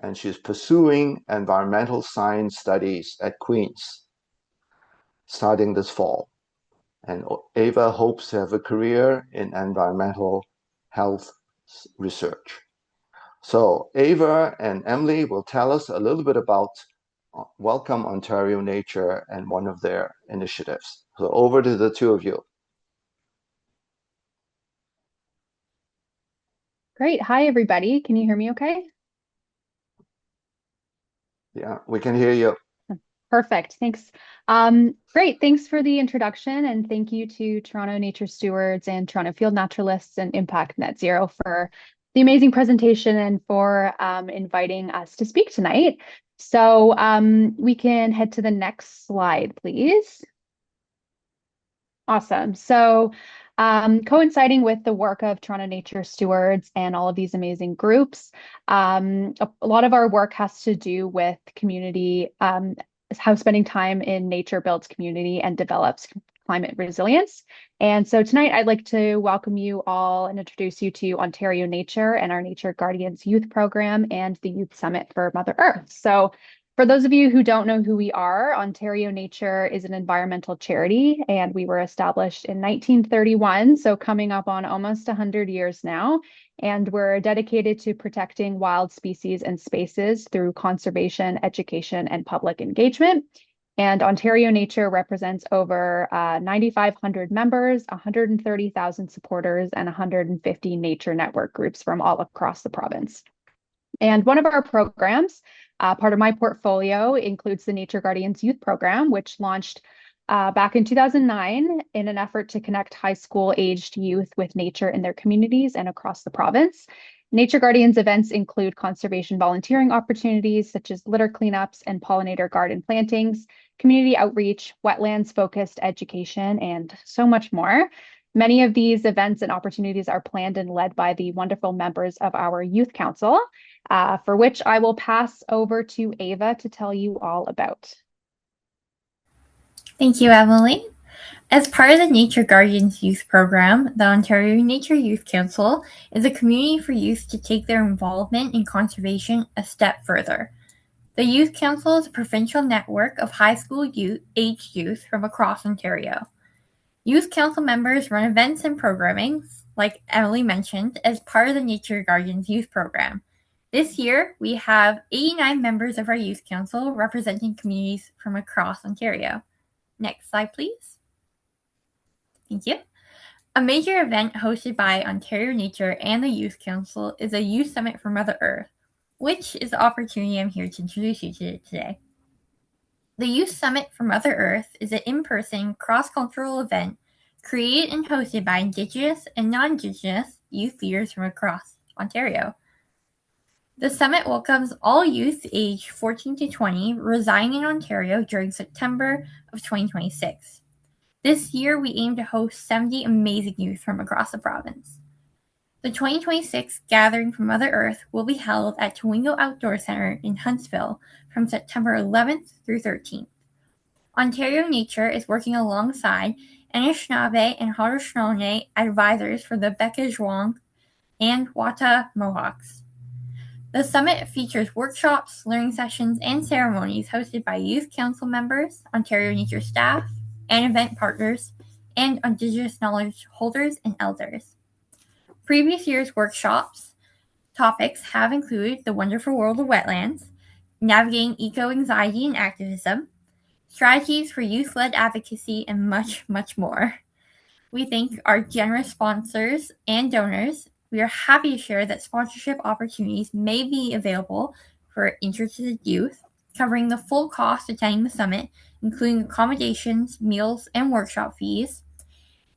and she's pursuing environmental science studies at Queen's starting this fall. And Ava hopes to have a career in environmental health research. So Ava and Emily will tell us a little bit about Welcome Ontario Nature and one of their initiatives. So over to the two of you. Great. Hi, everybody. Can you hear me okay? Yeah, we can hear you. Perfect. Thanks. Great. Thanks for the introduction, and thank you to Toronto Nature Stewards and Toronto Field Naturalists and Impact Net Zero for the amazing presentation and for inviting us to speak tonight. So we can head to the next slide, please. Awesome. So coinciding with the work of Toronto Nature Stewards and all of these amazing groups, a lot of our work has to do with community, how spending time in nature builds community and develops climate resilience. And so tonight I'd like to welcome you all and introduce you to Ontario Nature and our Nature Guardians Youth Program and the Youth Summit for Mother Earth. So for those of you who don't know who we are, Ontario Nature is an environmental charity, and we were established in 1931, so coming up on almost 100 years now. And we're dedicated to protecting wild species and spaces through conservation, education, and public engagement. And Ontario Nature represents over 9,500 members, 130,000 supporters, and 150 nature network groups from all across the province. And one of our programs, part of my portfolio, includes the Nature Guardians Youth Program, which launched back in 2009 in an effort to connect high school aged youth with nature in their communities and across the province. Nature Guardians events include conservation volunteering opportunities such as litter cleanups and pollinator garden plantings, community outreach, wetlands-focused education, and so much more. Many of these events and opportunities are planned and led by the wonderful members of our Youth Council, for which I will pass over to Ava to tell you all about. Thank you, Emily. As part of the Nature Guardians Youth Program, the Ontario Nature Youth Council is a community for youth to take their involvement in conservation a step further. The Youth Council is a provincial network of high school aged youth from across Ontario. Youth Council members run events and programming, like Emily mentioned, as part of the Nature Guardians Youth Program. This year, we have 89 members of our Youth Council representing communities from across Ontario. Next slide, please. Thank you. A major event hosted by Ontario Nature and the Youth Council is a Youth Summit for Mother Earth, which is the opportunity I'm here to introduce you to today. The Youth Summit for Mother Earth is an in-person, cross-cultural event created and hosted by Indigenous and non-Indigenous youth leaders from across Ontario. The summit welcomes all youth aged 14 to 20 residing in Ontario during September of 2026. This year, we aim to host 70 amazing youth from across the province. The 2026 Gathering for Mother Earth will be held at Towingo Outdoor Centre in Huntsville from September 11th through 13th. Ontario Nature is working alongside Anishinaabe and Haudenosaunee advisors for the Becka and Wata Mohawks. The summit features workshops, learning sessions, and ceremonies hosted by Youth Council members, Ontario Nature staff, and event partners, and Indigenous knowledge holders and elders. Previous year's workshops topics have included the wonderful world of wetlands, navigating eco-anxiety and activism, strategies for youth-led advocacy, and much, much more. We thank our generous sponsors and donors. We are happy to share that sponsorship opportunities may be available for interested youth, covering the full cost attending the summit, including accommodations, meals, and workshop fees.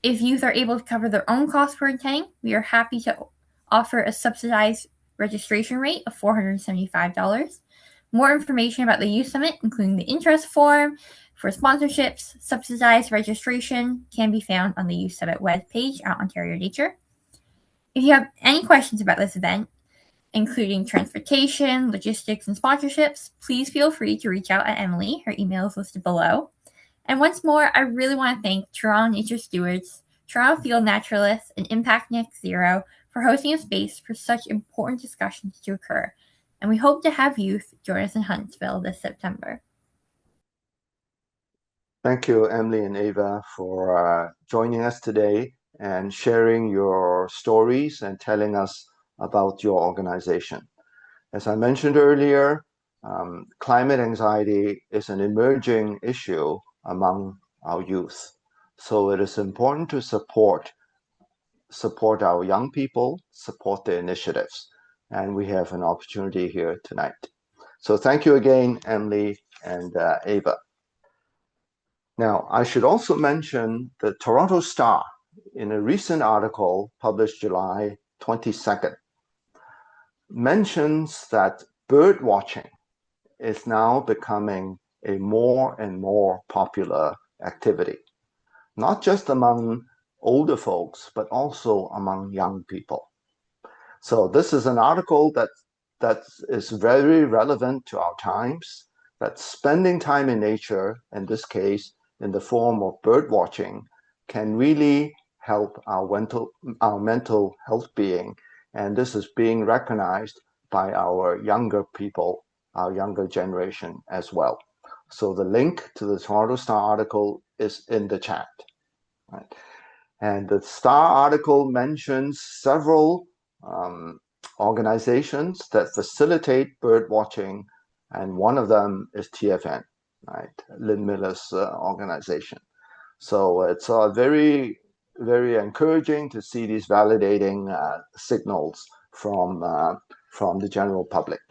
If youth are able to cover their own costs for attending, we are happy to offer a subsidized registration rate of $475. More information about the Youth Summit, including the interest form for sponsorships, subsidized registration, can be found on the Youth Summit webpage at Ontario Nature. If you have any questions about this event, including transportation, logistics, and sponsorships, please feel free to reach out at Emily. Her email is listed below. And once more, I really want to thank Toronto Nature Stewards, Toronto Field Naturalists, and Impact Net Zero for hosting a space for such important discussions to occur. And we hope to have youth join us in Huntsville this September. Thank you, Emily and Ava, for joining us today and sharing your stories and telling us about your organization. As I mentioned earlier, climate anxiety is an emerging issue among our youth. So it is important to support our young people, support their initiatives. And we have an opportunity here tonight. So thank you again, Emily and Ava. Now, I should also mention the Toronto Star in a recent article published July 22nd mentions that bird watching is now becoming a more and more popular activity, not just among older folks, but also among young people. So this is an article that is very relevant to our times, that spending time in nature, in this case, in the form of bird watching, can really help our mental health being. And this is being recognized by our younger people, our younger generation as well. So the link to the Toronto Star article is in the chat. Right? And the Star article mentions several organizations that facilitate bird watching, and one of them is TFN, right? Lynn Miller's organization. So it's very, very encouraging to see these validating signals from the general public.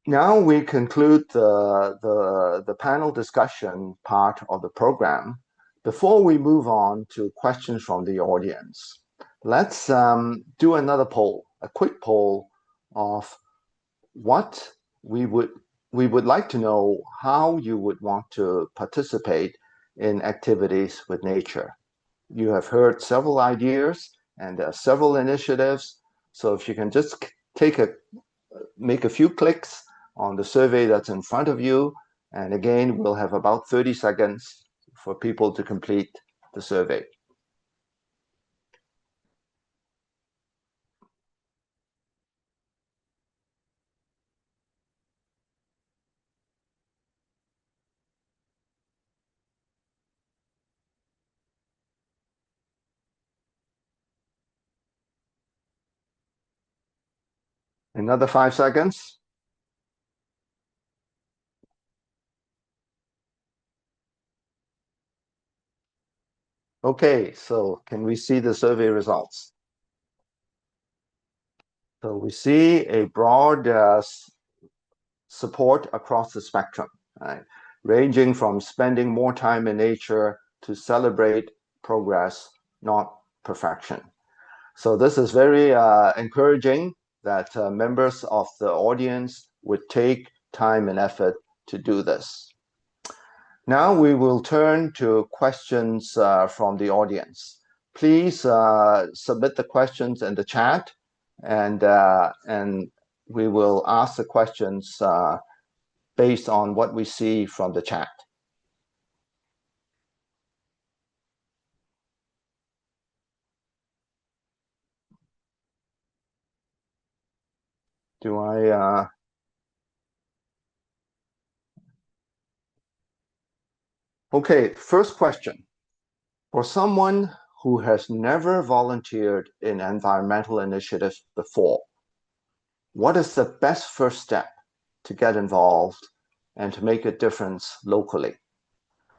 Now we conclude the panel discussion part of the program. Before we move on to questions from the audience, let's do another poll, a quick poll of what we would like to know how you would want to participate in activities with nature. You have heard several ideas and several initiatives. So if you can just make a few clicks on the survey that's in front of you. And again, we'll have about 30 seconds for people to complete the survey. Another 5 seconds. Okay, so can we see the survey results? So we see a broad support across the spectrum, right? Ranging from spending more time in nature to celebrate progress, not perfection. So this is very encouraging that members of the audience would take time and effort to do this. Now we will turn to questions from the audience. Please submit the questions in the chat, and we will ask the questions based on what we see from the chat. Do I? Okay, first question. For someone who has never volunteered in environmental initiatives before, what is the best first step to get involved and to make a difference locally?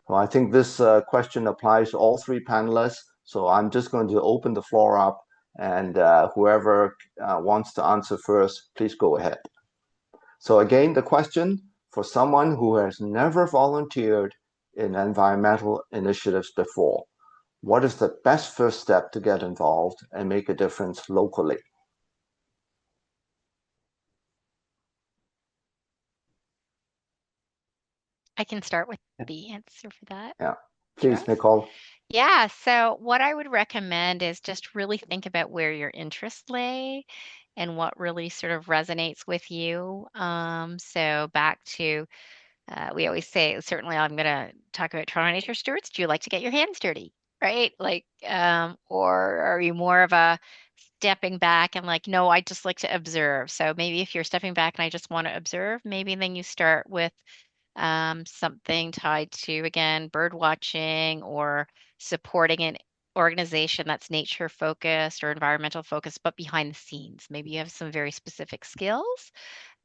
Well, I think this question applies to all three panelists, so I'm just going to open the floor up, and whoever wants to answer first, please go ahead. So again, the question, for someone who has never volunteered in environmental initiatives before, what is the best first step to get involved and make a difference locally? I can start with the answer for that. Yeah, please, Charles? Nicole. Yeah, so what I would recommend is just really think about where your interests lay and what really sort of resonates with you. So back to, we always say, certainly I'm going to talk about Toronto Nature Stewards. Do you like to get your hands dirty? Right? Like, or are you more of a stepping back and like, no, I just like to observe. So maybe if you're stepping back and I just want to observe, maybe then you start with something tied to, again, bird watching or supporting an organization that's nature focused or environmental focused, but behind the scenes. Maybe you have some very specific skills.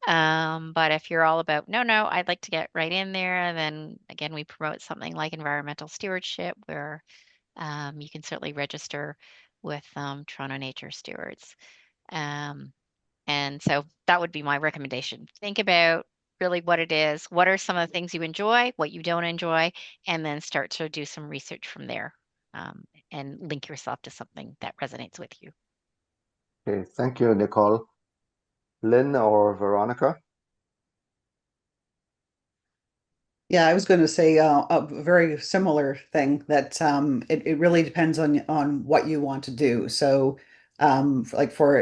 But if you're all about, no, no, I'd like to get right in there, then again, we promote something like environmental stewardship where you can certainly register with Toronto Nature Stewards. And so that would be my recommendation. Think about really what it is. What are some of the things you enjoy, what you don't enjoy, and then start to do some research from there and link yourself to something that resonates with you. Okay, thank you, Nicole. Lynn or Veronika? Yeah, I was going to say a very similar thing that it really depends on what you want to do. So, like for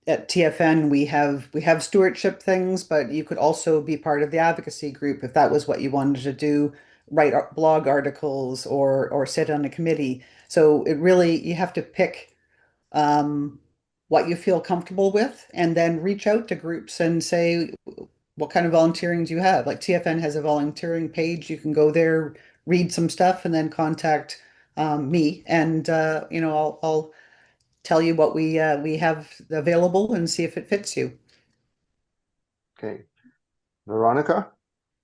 at TFN, we have stewardship things, but you could also be part of the advocacy group if that was what you wanted to do, write blog articles or sit on a committee. So it really you have to pick um, what you feel comfortable with, and then reach out to groups and say, what kind of volunteering do you have? Like TFN has a volunteering page. You can go there, read some stuff, and then contact me, and I'll tell you what we have available and see if it fits you. Okay, Veronika?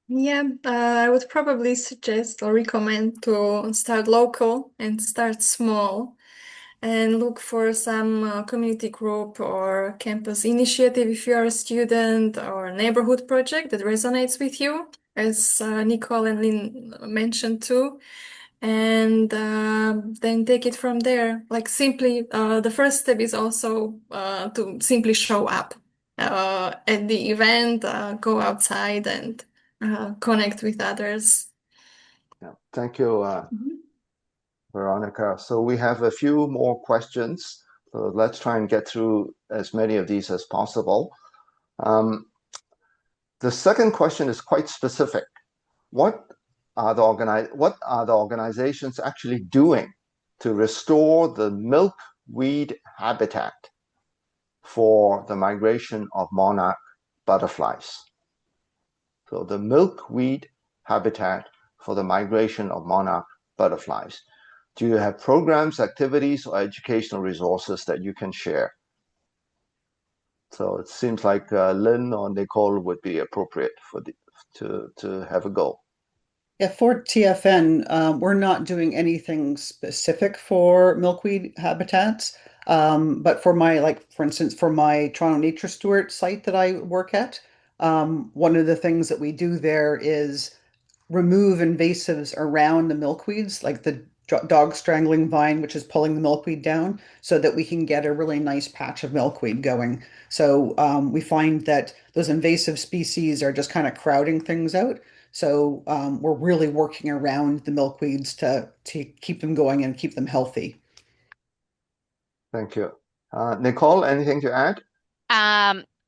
Yeah, I would probably suggest or recommend to start local and start small. and look for some community group or campus initiative if you are a student, or a neighborhood project that resonates with you, as Nicole and Lynn mentioned too. And then take it from there. Like simply, the first step is also to simply show up at the event, go outside and connect with others. Yeah. Thank you, Veronika. So we have a few more questions. So let's try and get through as many of these as possible. The second question is quite specific. What are the organizations actually doing to restore the milkweed habitat for the migration of monarch butterflies? So the milkweed habitat for the migration of monarch butterflies. Do you have programs, activities, or educational resources that you can share? So it seems like Lynn or Nicole would be appropriate for to have a go. Yeah, for TFN, we're not doing anything specific for milkweed habitats. But for instance, for my Toronto Nature Steward site that I work at, one of the things that we do there is remove invasives around the milkweeds, like the dog strangling vine, which is pulling the milkweed down, so that we can get a really nice patch of milkweed going. So we find that those invasive species are just kind of crowding things out. So we're really working around the milkweeds to keep them going and keep them healthy. Thank you. Nicole, anything to add?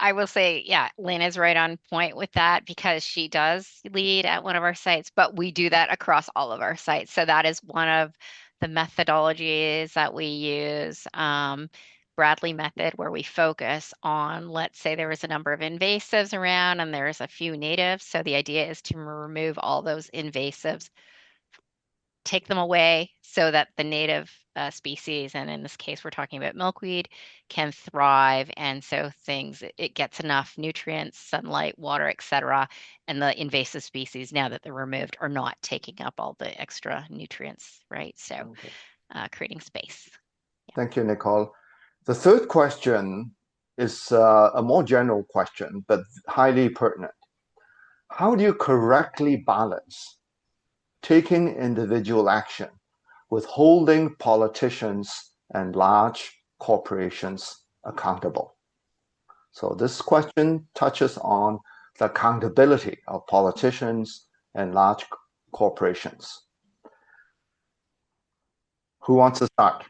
I will say, yeah, Lynn is right on point with that because she does lead at one of our sites, but we do that across all of our sites. So that is one of the methodologies that we use. Bradley method, where we focus on, let's say there is a number of invasives around and there's a few natives. So the idea is to remove all those invasives, take them away so that the native species, and in this case, we're talking about milkweed, can thrive. And so it gets enough nutrients, sunlight, water, etc. And the invasive species, now that they're removed, are not taking up all the extra nutrients, right? So Okay. Creating space. Yeah. Thank you, Nicole. The third question is a more general question, but highly pertinent. How do you correctly balance taking individual action with holding politicians and large corporations accountable? So this question touches on the accountability of politicians and large corporations. Who wants to start?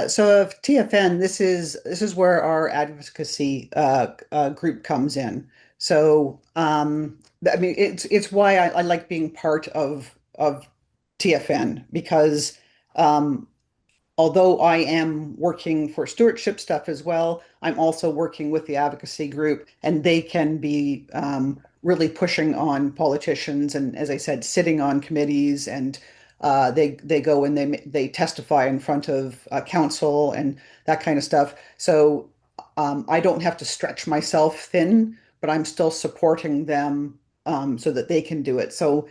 So of TFN, this is where our advocacy group comes in. So I mean, it's why I like being part of TFN, because although I am working for stewardship stuff as well, I'm also working with the advocacy group, and they can be really pushing on politicians, and as I said, sitting on committees, and they go and they testify in front of council and that kind of stuff. So I don't have to stretch myself thin, but I'm still supporting them so that they can do it. So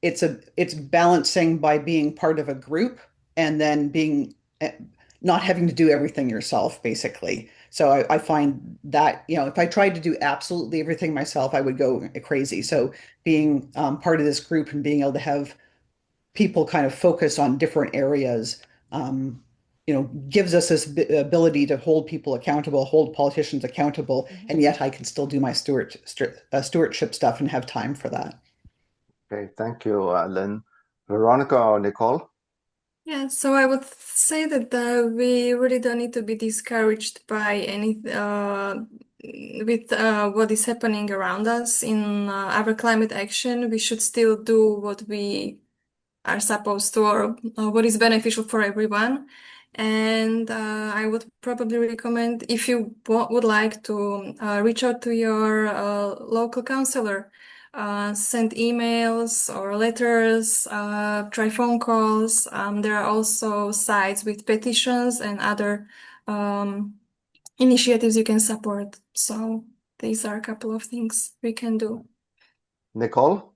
it's balancing by being part of a group and then being not having to do everything yourself, basically. So I find that, if I tried to do absolutely everything myself, I would go crazy. So being part of this group and being able to have people kind of focus on different areas, gives us this ability to hold people accountable, hold politicians accountable, and yet I can still do my stewardship stuff and have time for that. Okay, thank you, Lynn. Veronika or Nicole? Yeah, so I would say that we really don't need to be discouraged by with what is happening around us in our climate action. We should still do what we are supposed to, or what is beneficial for everyone. And I would probably recommend, if you would like to reach out to your local counselor, send emails or letters, try phone calls. There are also sites with petitions and other initiatives you can support. So these are a couple of things we can do. Nicole?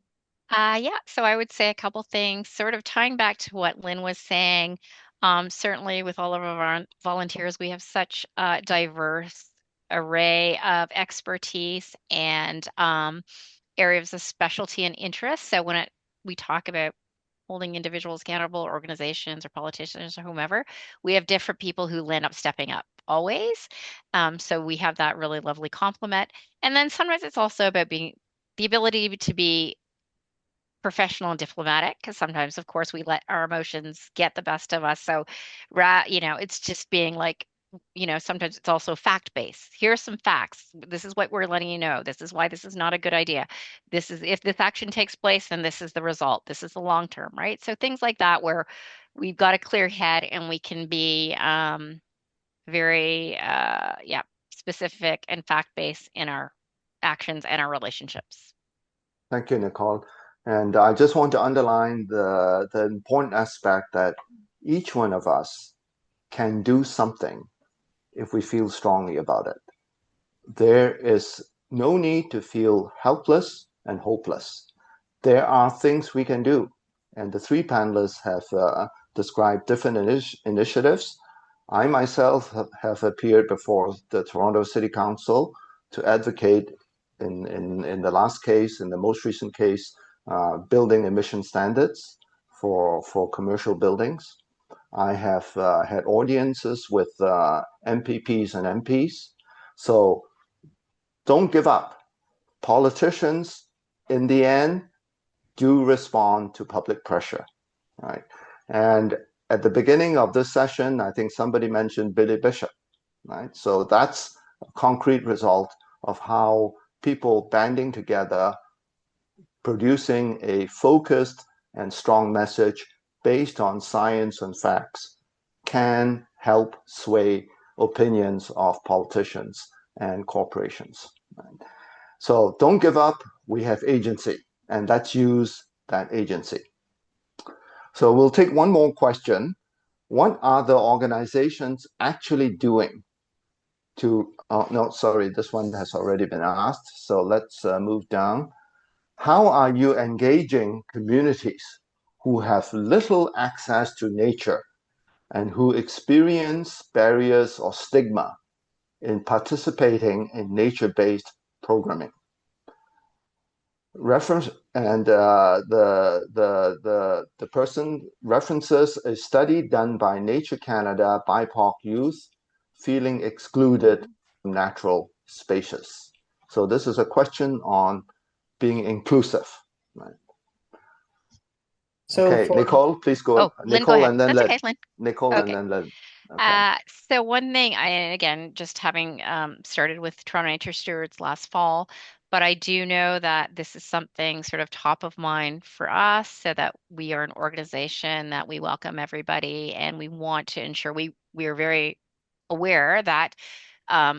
Yeah, so I would say a couple things, sort of tying back to what Lynn was saying. Certainly with all of our volunteers, we have such a diverse array of expertise and areas of specialty and interest. So when we talk about holding individuals accountable, organizations or politicians or whomever, we have different people who end up stepping up always. So we have that really lovely complement. And then sometimes it's also about being the ability to be professional and diplomatic, because sometimes, of course, we let our emotions get the best of us. So, it's just being like, sometimes it's also fact-based. Here are some facts. This is what we're letting you know. This is why this is not a good idea. This is if this action takes place, then this is the result. This is the long term, right? So things like that where we've got a clear head and we can be very, specific and fact-based in our actions and our relationships. Thank you, Nicole. And I just want to underline the important aspect that each one of us can do something if we feel strongly about it. There is no need to feel helpless and hopeless. There are things we can do. And the three panelists have described different initiatives. I myself have appeared before the Toronto City Council to advocate in the last case, in the most recent case, building emission standards for commercial buildings. I have had audiences with MPPs and MPs. So don't give up. Politicians, in the end, do respond to public pressure, right? And at the beginning of this session, I think somebody mentioned Billy Bishop, right? So that's a concrete result of how people banding together, producing a focused and strong message based on science and facts can help sway opinions of politicians and corporations. Right? So don't give up. We have agency, and let's use that agency. So we'll take one more question. What are the organizations actually doing to, oh, no, sorry, this one has already been asked. So let's move down. How are you engaging communities who have little access to nature and who experience barriers or stigma in participating in nature-based programming? Reference, and the person references a study done by Nature Canada BIPOC youth feeling excluded from natural spaces. So this is a question on being inclusive. Right? So okay, Nicole, please go. Oh, Lynn, Nicole, go ahead. and then That's Lynn. okay, Lynn. Nicole, Okay. and then Lynn. Okay. So one thing, and again, just having started with Toronto Nature Stewards last fall, but I do know that this is something sort of top of mind for us, so that we are an organization that we welcome everybody, and we want to ensure we are very aware that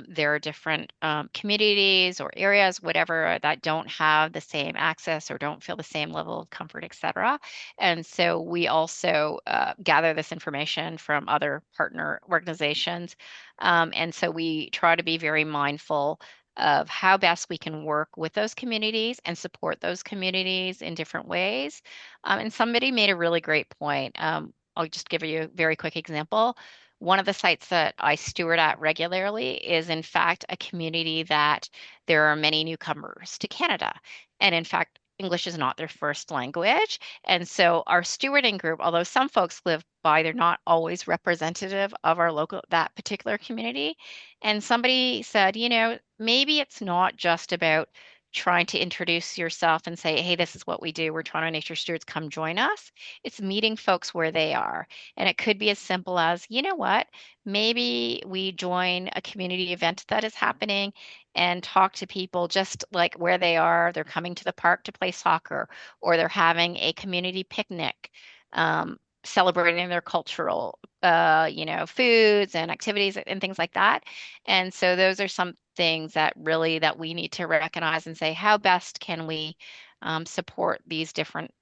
there are different communities or areas, whatever, that don't have the same access or don't feel the same level of comfort, et cetera. And so we also gather this information from other partner organizations. And so we try to be very mindful of how best we can work with those communities and support those communities in different ways. And somebody made a really great point. I'll just give you a very quick example. One of the sites that I steward at regularly is, in fact, a community that there are many newcomers to Canada. And in fact, English is not their first language. And so our stewarding group, although some folks live by, they're not always representative of our local, that particular community. And somebody said, maybe it's not just about trying to introduce yourself and say, hey, this is what we do. We're Toronto Nature Stewards, come join us. It's meeting folks where they are. And it could be as simple as, you know what, maybe we join a community event that is happening and talk to people just like where they are. They're coming to the park to play soccer, or they're having a community picnic, celebrating their cultural, foods and activities and things like that. And so those are some things that we need to recognize and say, how best can we support these different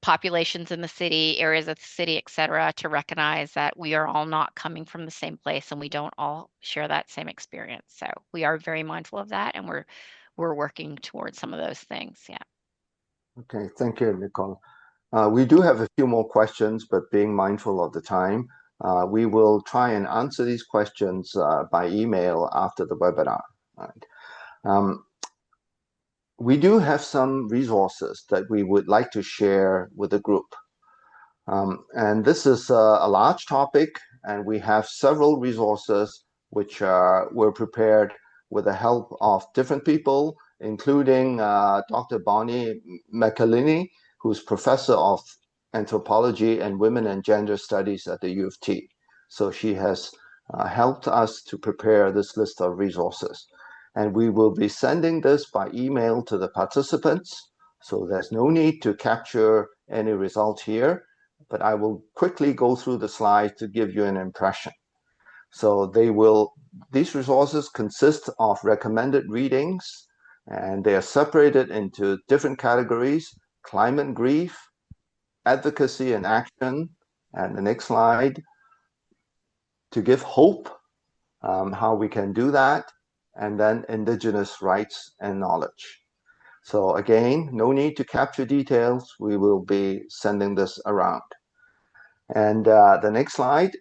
populations in the city, areas of the city, et cetera, to recognize that we are all not coming from the same place and we don't all share that same experience. So we are very mindful of that, and we're working towards some of those things. Yeah. Okay, thank you, Nicole. We do have a few more questions, but being mindful of the time, we will try and answer these questions by email after the webinar. Right? We do have some resources that we would like to share with the group. And this is a large topic, and we have several resources which were prepared with the help of different people, including Dr. Bonnie McAleeney, who's professor of anthropology and women and gender studies at the U of T. So she has helped us to prepare this list of resources. And we will be sending this by email to the participants. So there's no need to capture any result here, but I will quickly go through the slides to give you an impression. So these resources consist of recommended readings, and they are separated into different categories: climate grief, advocacy and action, and the next slide, to give hope, how we can do that, and then indigenous rights and knowledge. So again, no need to capture details. We will be sending this around. And the next slide,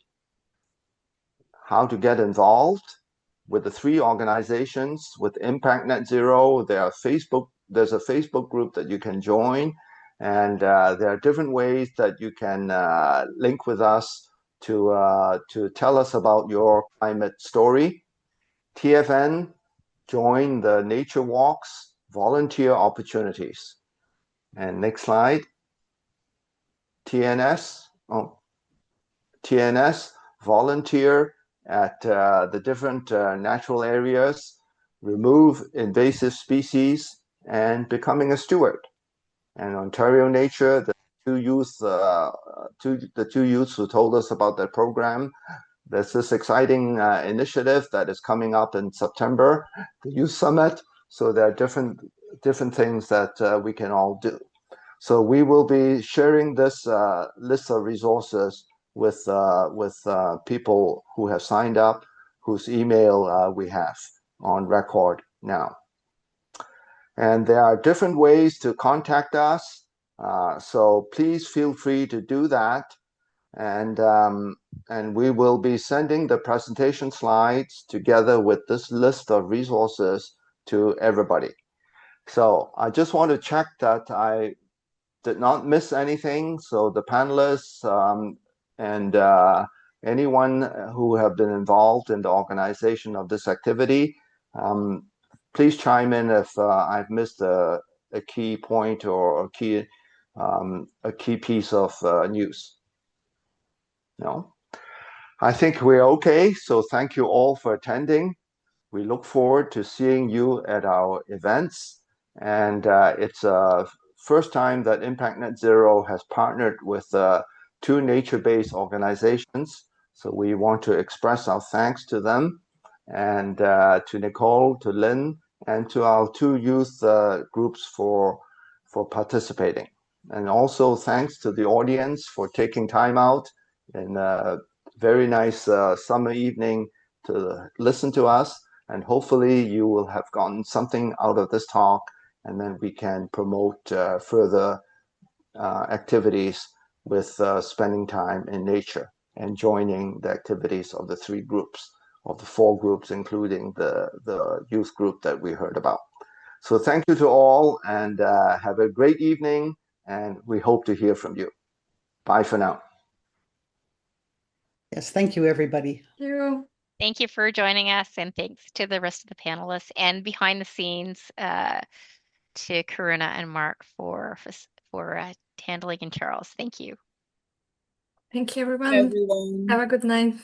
how to get involved with the three organizations. With Impact Net Zero, there's a Facebook group that you can join, and there are different ways that you can link with us to tell us about your climate story. TFN, join the nature walks, volunteer opportunities. And next slide, TNS, volunteer at the different natural areas, remove invasive species, and becoming a steward. And Ontario Nature, the two youths who told us about that program, there's this exciting initiative that is coming up in September, the Youth Summit. So there are different things that we can all do. So we will be sharing this list of resources with people who have signed up, whose email we have on record now. And there are different ways to contact us. So please feel free to do that. And we will be sending the presentation slides together with this list of resources to everybody. So I just want to check that I did not miss anything. So the panelists and anyone who have been involved in the organization of this activity, please chime in if I've missed a key point or a key piece of news. No, I think we're okay. So thank you all for attending. We look forward to seeing you at our events. And it's a first time that Impact Net Zero has partnered with two nature-based organizations. So we want to express our thanks to them, and to Nicole, to Lynn, and to our two youth groups for participating. And also thanks to the audience for taking time out in a very nice summer evening to listen to us. And hopefully you will have gotten something out of this talk, and then we can promote further activities with spending time in nature and joining the activities of the three groups, of the four groups, including the youth group that we heard about. So thank you to all, and have a great evening, and we hope to hear from you. Bye for now. Yes, thank you, everybody. Thank you. Thank you for joining us, and thanks to the rest of the panelists and behind the scenes to Karuna and Mark for handling, and Charles. Thank you. Thank you, everyone. Everyone. Have a good night.